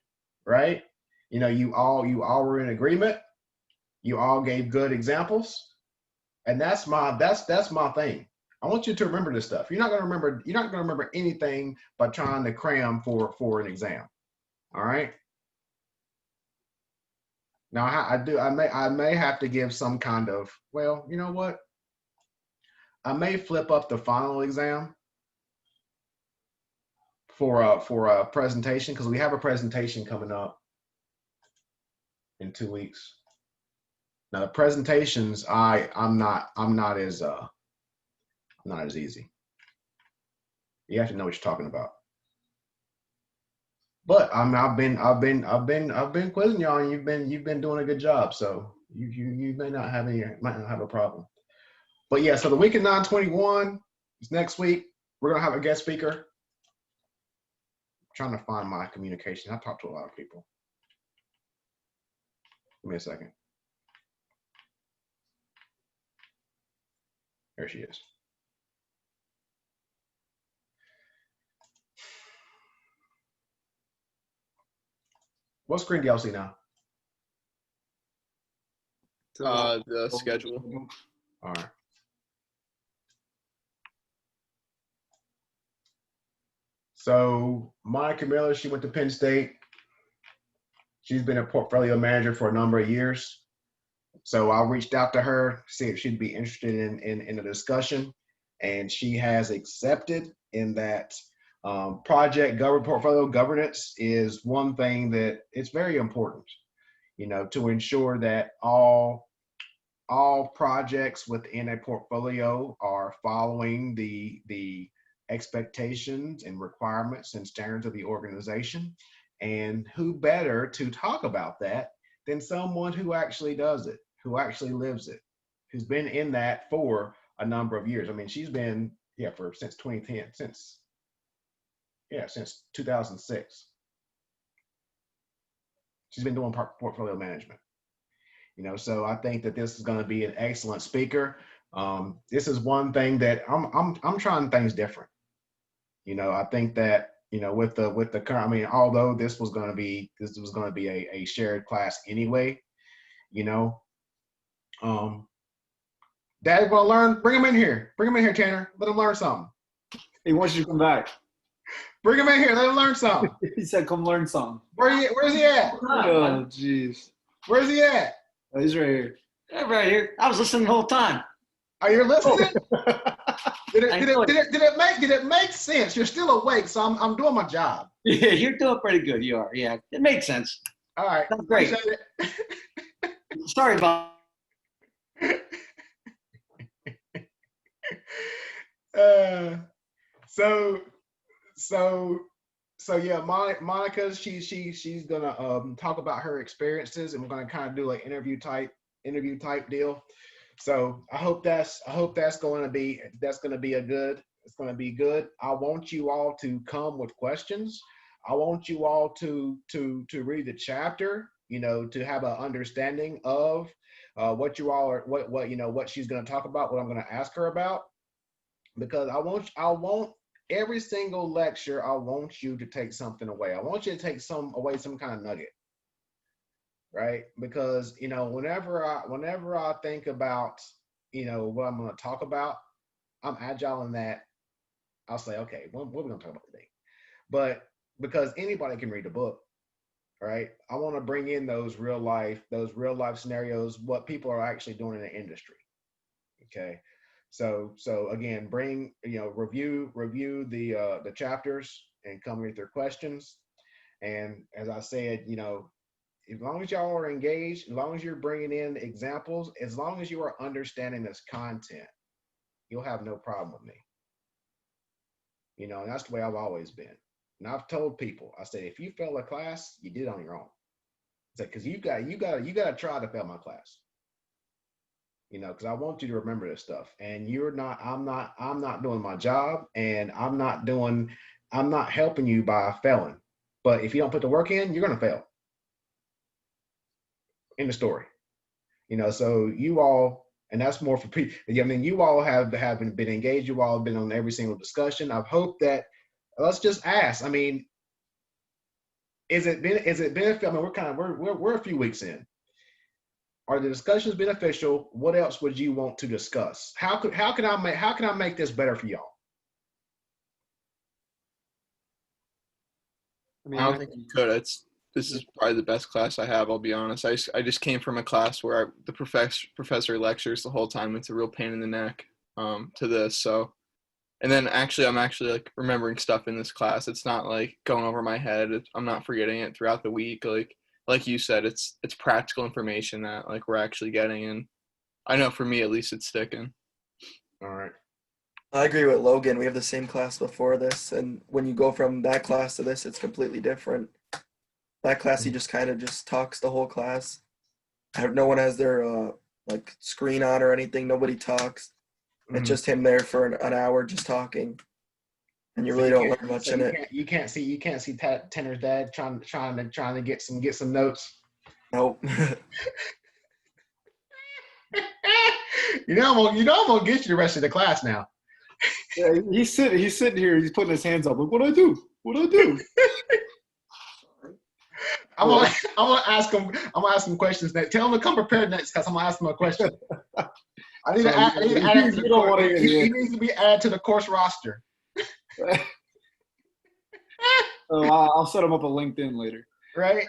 right? You all were in agreement. You all gave good examples. And that's my thing. I want you to remember this stuff. You're not gonna remember anything by trying to cram for an exam. All right. Now I may have to give some kind of, well, you know what? I may flip up the final exam for a presentation, because we have a presentation coming up in 2 weeks. Now the presentations, I'm not as easy. You have to know what you're talking about. But I've been quizzing y'all, and you've been doing a good job. So you might not have a problem. But yeah, so the week of 9/21 is next week. We're gonna have a guest speaker. I'm trying to find my communication. I talked to a lot of people. Give me a second. There she is. What screen do y'all see now? The schedule. All right. So Monica Miller, she went to Penn State. She's been a portfolio manager for a number of years. So I reached out to her, see if she'd be interested in a discussion, and she has accepted. In that portfolio governance is one thing that it's very important, to ensure that all projects within a portfolio are following the expectations and requirements and standards of the organization. And who better to talk about that than someone who actually does it, who actually lives it, who's been in that for a number of years. I mean, she's been, since 2010, since 2006. She's been doing portfolio management. So I think that this is going to be an excellent speaker. This is one thing that I'm trying things different. I think that, with the current, I mean, although this was going to be a shared class anyway, Dad, want to learn? Bring him in here. Bring him in here, Tanner. Let him learn something. He wants you to come back. Bring him in here. Let him learn something. He said, "Come learn something." Where's he at? Oh, jeez. Where's he at? Oh, he's right here. Yeah, right here. I was listening the whole time. Are you listening? Did it make sense? You're still awake, so I'm doing my job. Yeah, you're doing pretty good. You are. Yeah, it makes sense. All right. That's great. Appreciate it. Sorry about. So yeah, Monica, she's gonna talk about her experiences, and we're gonna kind of do like interview type deal. So I hope that's gonna be good. I want you all to come with questions. I want you all to read the chapter, to have an understanding of what you all are, what she's gonna talk about, what I'm gonna ask her about. Because I want every single lecture, I want you to take something away. I want you to take some kind of nugget, right? Because whenever I think about what I'm going to talk about, I'm agile in that I'll say, okay, what are we going to talk about today? But because anybody can read a book, right? I want to bring in those real life scenarios, what people are actually doing in the industry. Okay. So again, review the chapters and come with your questions. And as I said, as long as y'all are engaged, as long as you're bringing in examples, as long as you are understanding this content, you'll have no problem with me. And that's the way I've always been. And I've told people, I said, if you fail a class, you did it on your own. Because you got to try to fail my class. Because I want you to remember this stuff. And I'm not doing my job, and I'm not helping you by failing. But if you don't put the work in, you're gonna fail. In the story. So you all, and that's more for people. I mean, you all have been engaged. You all have been on every single discussion. I hope that, let's just ask. I mean, is it beneficial? I mean, we're a few weeks in. Are the discussions beneficial? What else would you want to discuss? How can I make this better for y'all? I mean, I don't think you could. This is probably the best class I have. I'll be honest. I just came from a class where the professor lectures the whole time. It's a real pain in the neck to this. So, and then I'm actually like remembering stuff in this class. It's not like going over my head. I'm not forgetting it throughout the week. Like you said, it's practical information that like we're actually getting, and I know for me at least it's sticking. All right. I agree with Logan. We have the same class before this, and when you go from that class to this, it's completely different. That class, he just kind of just talks the whole class. No one has their like screen on or anything. Nobody talks. It's just him there for an hour just talking, and you really don't learn much in it. You can't see Tanner's dad trying to get some notes. Nope. I'm gonna get you the rest of the class now. Yeah, he's sitting here. He's putting his hands up. Like, what do I do? What do I do? I'm gonna ask him. I'm gonna ask him questions next. Tell him to come prepared next, because I'm gonna ask him a question. I need to add it to the course. He needs to be added to the course roster. Oh, I'll set him up a LinkedIn later. Right?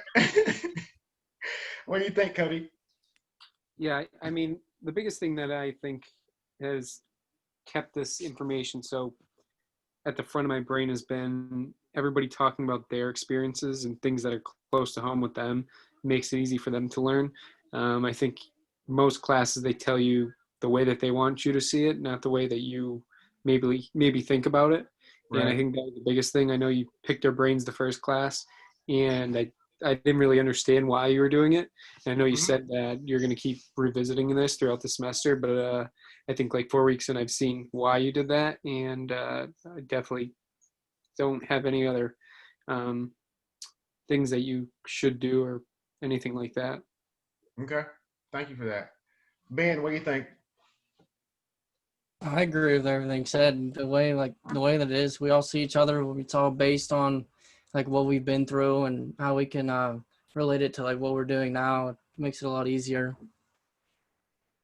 What do you think, Cody? yeah, I mean, the biggest thing that I think has kept this information so at the front of my brain has been everybody talking about their experiences and things that are close to home with them. Makes it easy for them to learn. I think most classes, they tell you the way that they want you to see it, not the way that you maybe think about it. Right. And I think that was the biggest thing. I know you picked our brains the first class, and I didn't really understand why you were doing it. And I know you said that you're going to keep revisiting this throughout the semester, but I think like 4 weeks and I've seen why you did that, and I definitely don't have any other things that you should do or anything like that. Okay, thank you for that. Ben, what do you think? I agree with everything said. The way that it is, we all see each other. It's all based on like what we've been through and how we can relate it to like what we're doing now. It makes it a lot easier.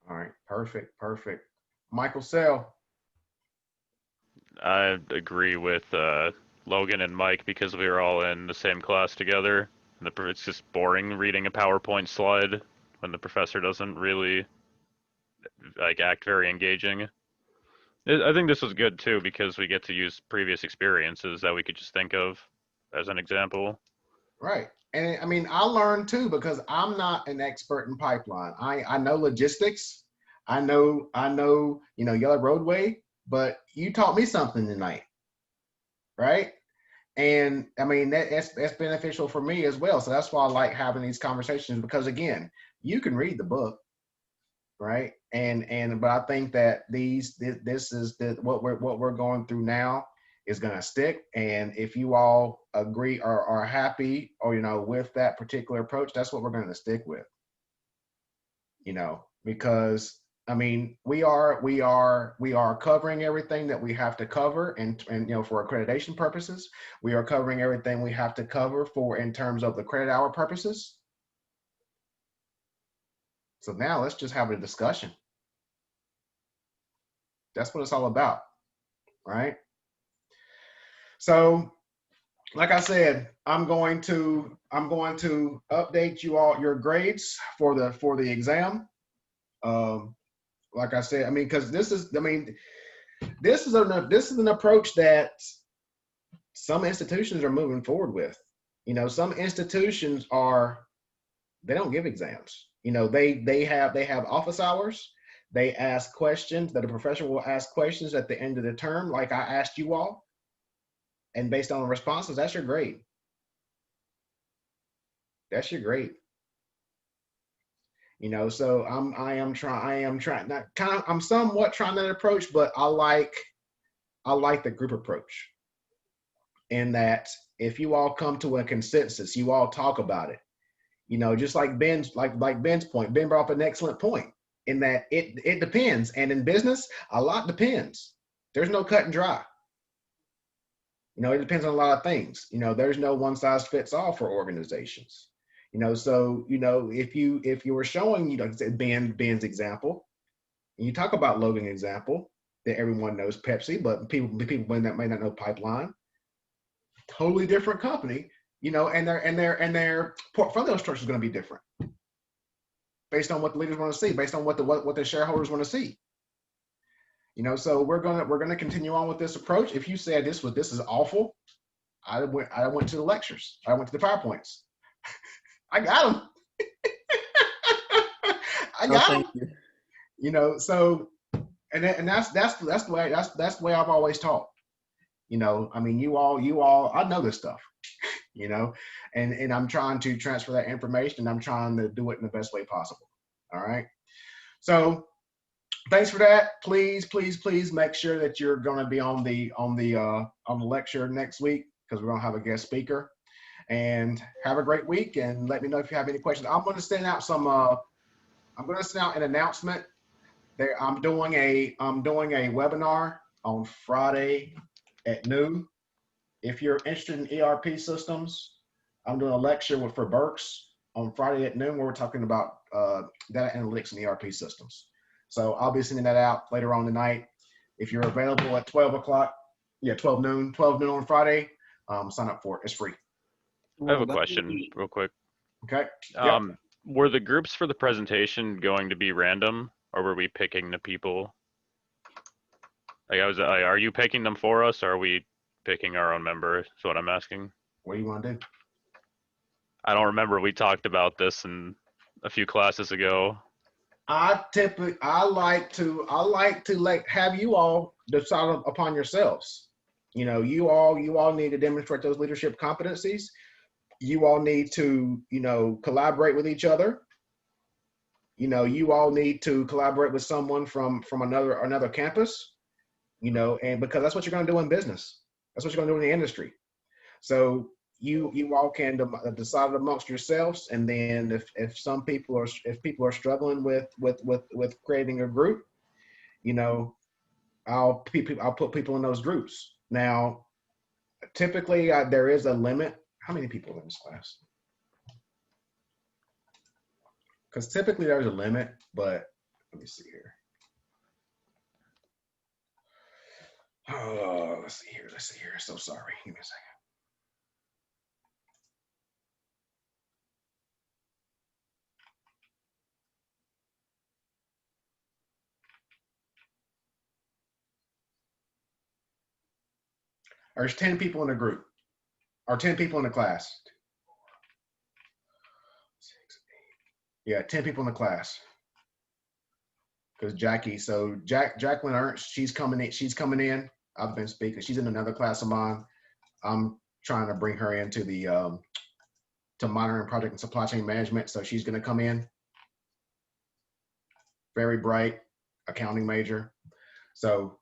All right, perfect. Michael Sell. I agree with Logan and Mike because we were all in the same class together. It's just boring reading a PowerPoint slide when the professor doesn't really like act very engaging. I think this was good too because we get to use previous experiences that we could just think of as an example. Right. And I mean, I learned too because I'm not an expert in pipeline. I know logistics. I know, Yellow Roadway, but you taught me something tonight. Right. And I mean, that's beneficial for me as well. So that's why I like having these conversations because again, you can read the book. Right. But I think that this is what we're going through now is going to stick. And if you all agree or are happy or, with that particular approach, that's what we're going to stick with, because I mean, we are covering everything that we have to cover and for accreditation purposes, we are covering everything we have to cover for in terms of the credit hour purposes. So now let's just have a discussion. That's what it's all about, right? So, like I said, I'm going to update you all your grades for the exam. Like I said, I mean, because this is an approach that some institutions are moving forward with. Some institutions they don't give exams. They have office hours. They ask questions that a professor will ask questions at the end of the term, like I asked you all. And based on the responses, that's your grade. That's your grade. So I am trying not kind of, I'm somewhat trying that approach, but I like the group approach in that if you all come to a consensus, you all talk about it, just like Ben's point. Ben brought up an excellent point in that it depends. And in business, a lot depends. There's no cut and dry. It depends on a lot of things. There's no one size fits all for organizations. So if you were showing, like I said, Ben's example, and you talk about Logan example that everyone knows Pepsi, but people may not know Pipeline. Totally different company, and their portfolio structure is going to be different based on what the leaders want to see, based on what the shareholders want to see. So we're gonna continue on with this approach. If you said this is awful, I went to the lectures. I went to the PowerPoints. I got them. I got them. So and that's the way I've always taught. You all, I know this stuff, and I'm trying to transfer that information, and I'm trying to do it in the best way possible. All right. So thanks for that. Please make sure that you're going to be on the lecture next week, because we're going to have a guest speaker. And have a great week, and let me know if you have any questions. I'm going to send out an announcement. I'm doing a webinar on Friday at noon. If you're interested in ERP systems, I'm doing a lecture for Berks on Friday at noon, where we're talking about data analytics and ERP systems. So I'll be sending that out later on tonight. If you're available at 12 noon on Friday, sign up for it. It's free. I have a question real quick. Okay. Were the groups for the presentation going to be random, or were we picking the people? Are you picking them for us, or are we picking our own member? Is what I'm asking. What do you want to do? I don't remember. We talked about this in a few classes ago. I like to have you all decide upon yourselves. You all need to demonstrate those leadership competencies. You all need to, collaborate with each other. You all need to collaborate with someone from another campus, and because that's what you're going to do in business. That's what you're going to do in the industry. So you all can decide amongst yourselves, and then if people are struggling with creating a group, I'll put people in those groups. Now, typically there is a limit. How many people in this class? Because typically there's a limit, but let me see here. Oh, let's see here. So sorry. Give me a second. There's 10 people in a group, or 10 people in the class. 10 people in the class. Because Jacqueline Ernst, she's coming in. I've been speaking. She's in another class of mine. I'm trying to bring her into the to monitoring project and supply chain management. So she's going to come in. Very bright, accounting major. So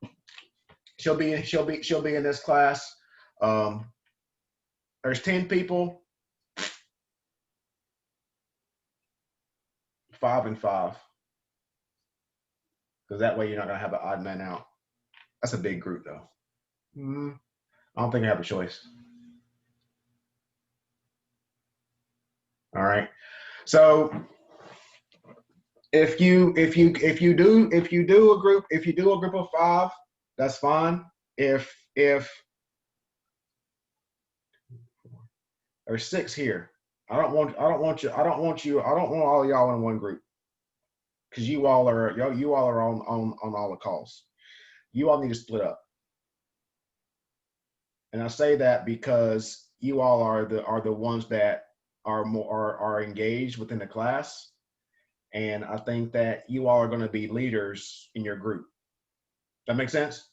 she'll be in this class. There's 10 people. 5 and 5. Because that way you're not going to have an odd man out. That's a big group, though. I don't think I have a choice. All right. So if you do a group of 5, that's fine. If there's 6 here, I don't want all y'all in one group, because you all are on all the calls. You all need to split up. And I say that because you all are the ones that are engaged within the class. And I think that you all are going to be leaders in your group. That makes sense?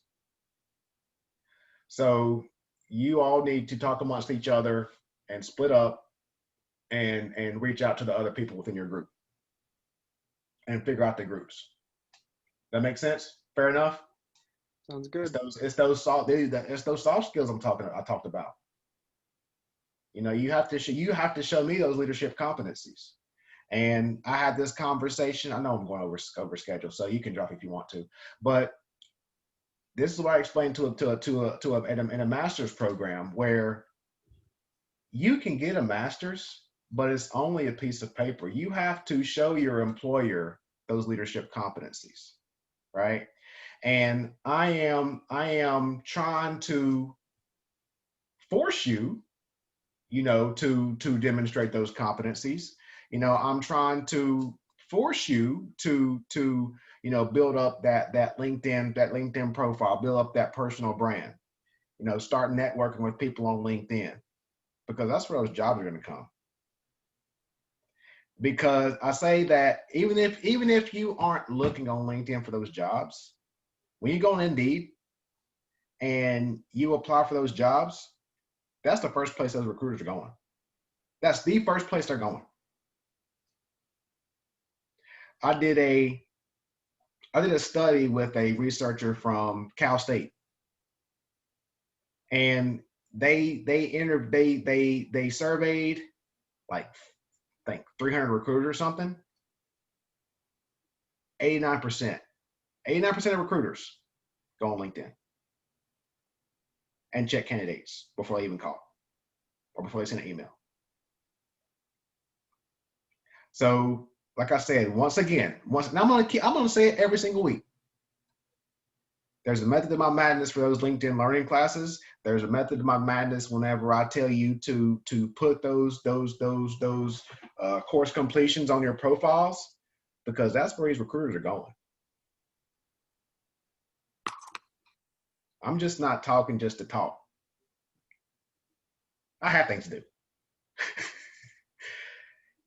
So you all need to talk amongst each other and split up and reach out to the other people within your group. and figure out the groups. That makes sense? Fair enough? Sounds It's good. those soft skills I talked about. You know, you have to show me those leadership competencies. And I had this conversation. I know I'm going over schedule, so you can drop if you want to. But this is what I explained in a master's program, where you can get a master's, but it's only a piece of paper. You have to show your employer those leadership competencies, right? And I am trying to force you, you know, to demonstrate those competencies. You know, I'm trying to force you to you know, build up that LinkedIn profile, build up that personal brand. You know, start networking with people on LinkedIn, because that's where those jobs are going to come. Because I say that even if you aren't looking on LinkedIn for those jobs, when you go on Indeed and you apply for those jobs, that's the first place those recruiters are going. That's the first place they're going. I did a study with a researcher from Cal State, and they surveyed, like, I think 300 recruiters or something. 89% of recruiters go on LinkedIn and check candidates before they even call or before they send an email. So, like I said, and I'm gonna say it every single week. There's a method to my madness for those LinkedIn learning classes. There's a method to my madness whenever I tell you to put those course completions on your profiles, because that's where these recruiters are going. I'm just not talking just to talk. I have things to do.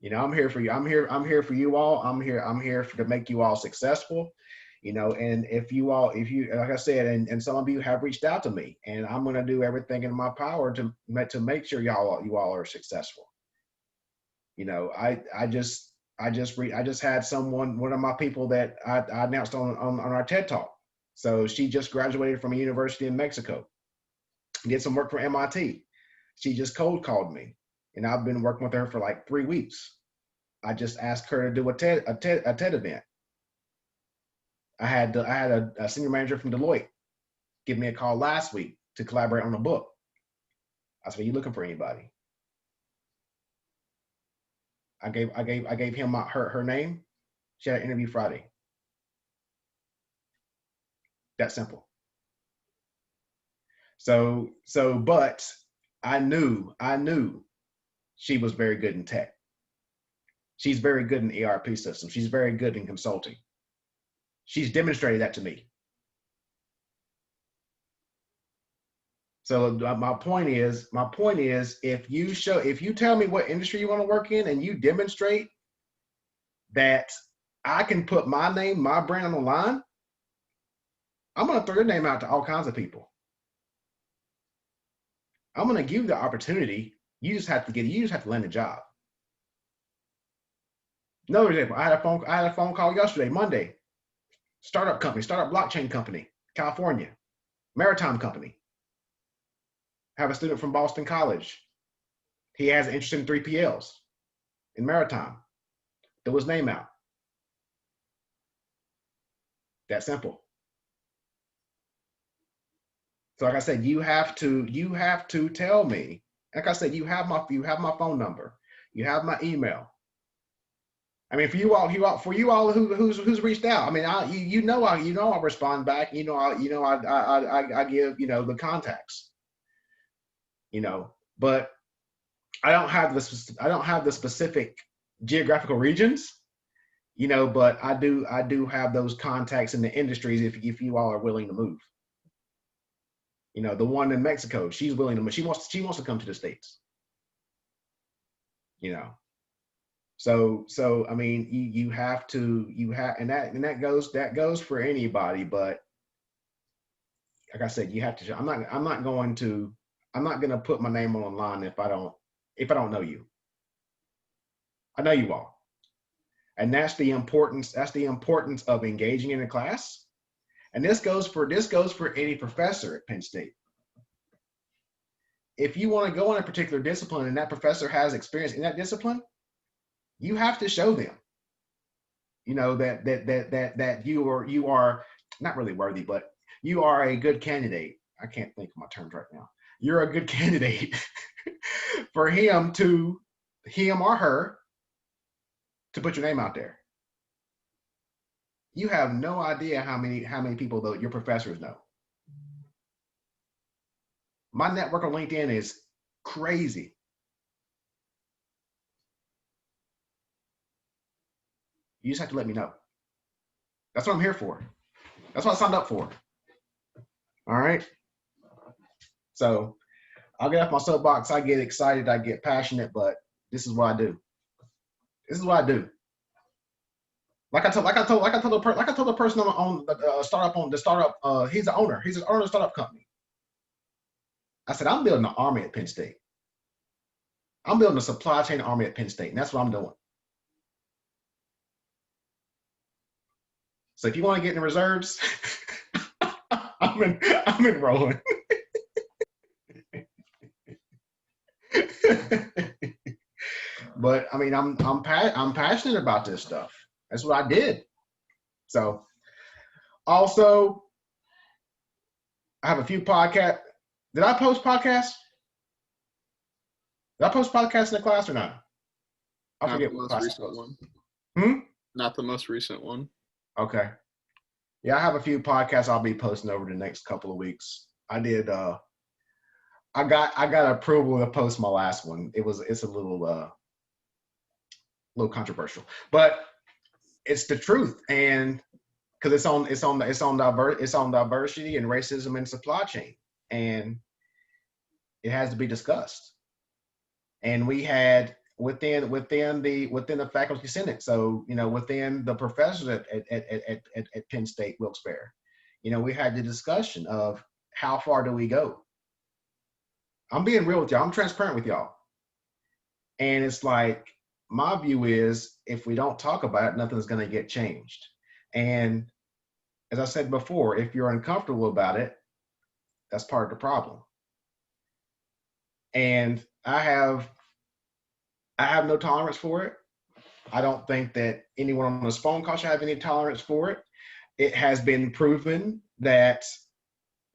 You know, I'm here for you. I'm here for you all. I'm here to make you all successful. You know, and if you, like I said, and some of you have reached out to me, and I'm going to do everything in my power to make sure you all are successful. You know, I just had one of my people that I announced on our TED Talk. So she just graduated from a university in Mexico, did some work for MIT. She just cold called me, and I've been working with her for like 3 weeks. I just asked her to do a TED event. I had a senior manager from Deloitte give me a call last week to collaborate on a book. I said, "Are you looking for anybody?" I gave him her name. She had an interview Friday. That simple. So, but I knew she was very good in tech. She's very good in ERP systems. She's very good in consulting. She's demonstrated that to me. So my point is, if you tell me what industry you want to work in, and you demonstrate that I can put my name, my brand on the line, I'm going to throw your name out to all kinds of people. I'm going to give you the opportunity. You just have to land a job. Another example, I had a phone call yesterday, Monday. Startup blockchain company, California, maritime company. I have a student from Boston College. He has an interest in 3PLs in maritime. Threw his name out. That simple. So like I said, you have to tell me. Like I said, you have my phone number. You have my email. I mean, for you all who's reached out. I mean, I'll respond back. I give the contacts. But I don't have the specific geographical regions. But I do have those contacts in the industries if you all are willing to move. The one in Mexico, she's willing to move. She wants to come to the States. So I mean, you have, and that goes for anybody. But like I said, you have to. I'm not going to put my name on the line if I don't know you. I know you all, And that's the importance of engaging in a class. And this goes for any professor at Penn State. If you want to go in a particular discipline and that professor has experience in that discipline, you have to show them, you know, that you are not really worthy, but you are a good candidate. I can't think of my terms right now. You're a good candidate for him or her to put your name out there. You have no idea how many people though your professors know. My network on LinkedIn is crazy. You just have to let me know. That's what I'm here for. That's what I signed up for. All right. So I'll get off my soapbox. I get excited. I get passionate, but this is what I do. This is what I do. Like I told the person on the startup. He's the owner. He's the owner of the startup company. I said, I'm building an army at Penn State. I'm building a supply chain army at Penn State, and that's what I'm doing. So if you want to get in the reserves, I'm enrolling. But I mean, I'm passionate about this stuff. That's what I did. So also, I have a few podcasts. Did I post podcasts? Did I post podcasts in the class or not? I forget what class it was. Not the most recent one. Okay. Yeah, I have a few podcasts I'll be posting over the next couple of weeks. I did. I got approval to post my last one. It's a little controversial, but it's the truth, and because it's on diversity and racism in supply chain, and it has to be discussed. And we had within the faculty senate, so you know, within the professors at Penn State Wilkes-Barre, you know, we had the discussion of how far do we go. I'm being real with y'all. I'm transparent with y'all, and it's like, my view is, if we don't talk about it, nothing's going to get changed. And as I said before, if you're uncomfortable about it, that's part of the problem. And I have no tolerance for it. I don't think that anyone on this phone call should have any tolerance for it. It has been proven that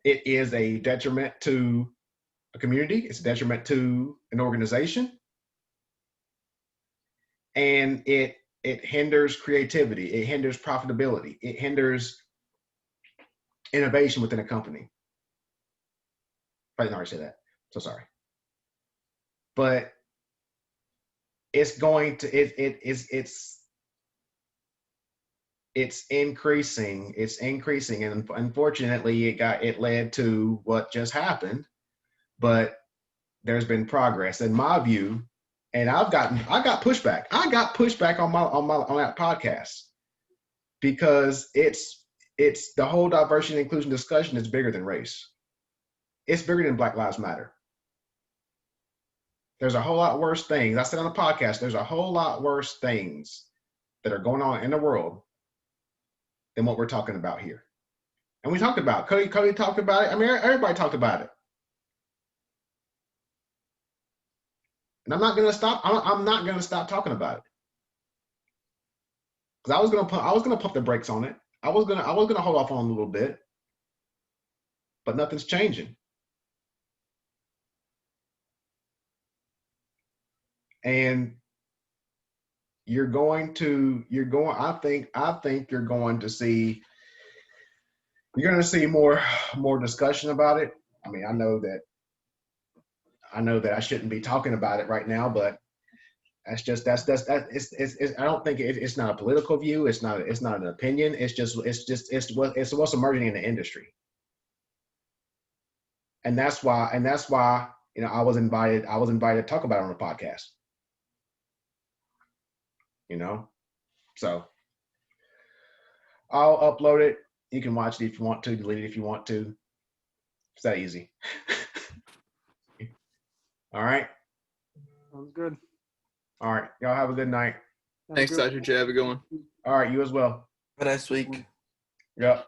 it is a detriment to a community. It's a detriment to an organization. And it hinders creativity. It hinders profitability. It hinders innovation within a company. I didn't already say that. So sorry. But it's going to it's increasing. It's increasing, and unfortunately, it led to what just happened. But there's been progress, in my view. And I got pushback. I got pushback on that podcast, because it's the whole diversity and inclusion discussion is bigger than race. It's bigger than Black Lives Matter. There's a whole lot worse things. I said on the podcast, there's a whole lot worse things that are going on in the world than what we're talking about here. And we talked about it. Cody talked about it. I mean, everybody talked about it. And I'm not gonna stop talking about it, because I was gonna pump the brakes on it. I was gonna hold off on it a little bit, but nothing's changing. And I think you're going to see more discussion about it. I mean, I know that I shouldn't be talking about it right now, but I don't think it's not a political view. It's not an opinion. It's what's emerging in the industry. And that's why, you know, I was invited to talk about it on the podcast. You know, so I'll upload it. You can watch it if you want to, delete it if you want to. It's that easy. All right. Sounds good. All right. Y'all have a good night. Thanks, Dr. J. Have a good one. All right, you as well. Have a nice week. Yep.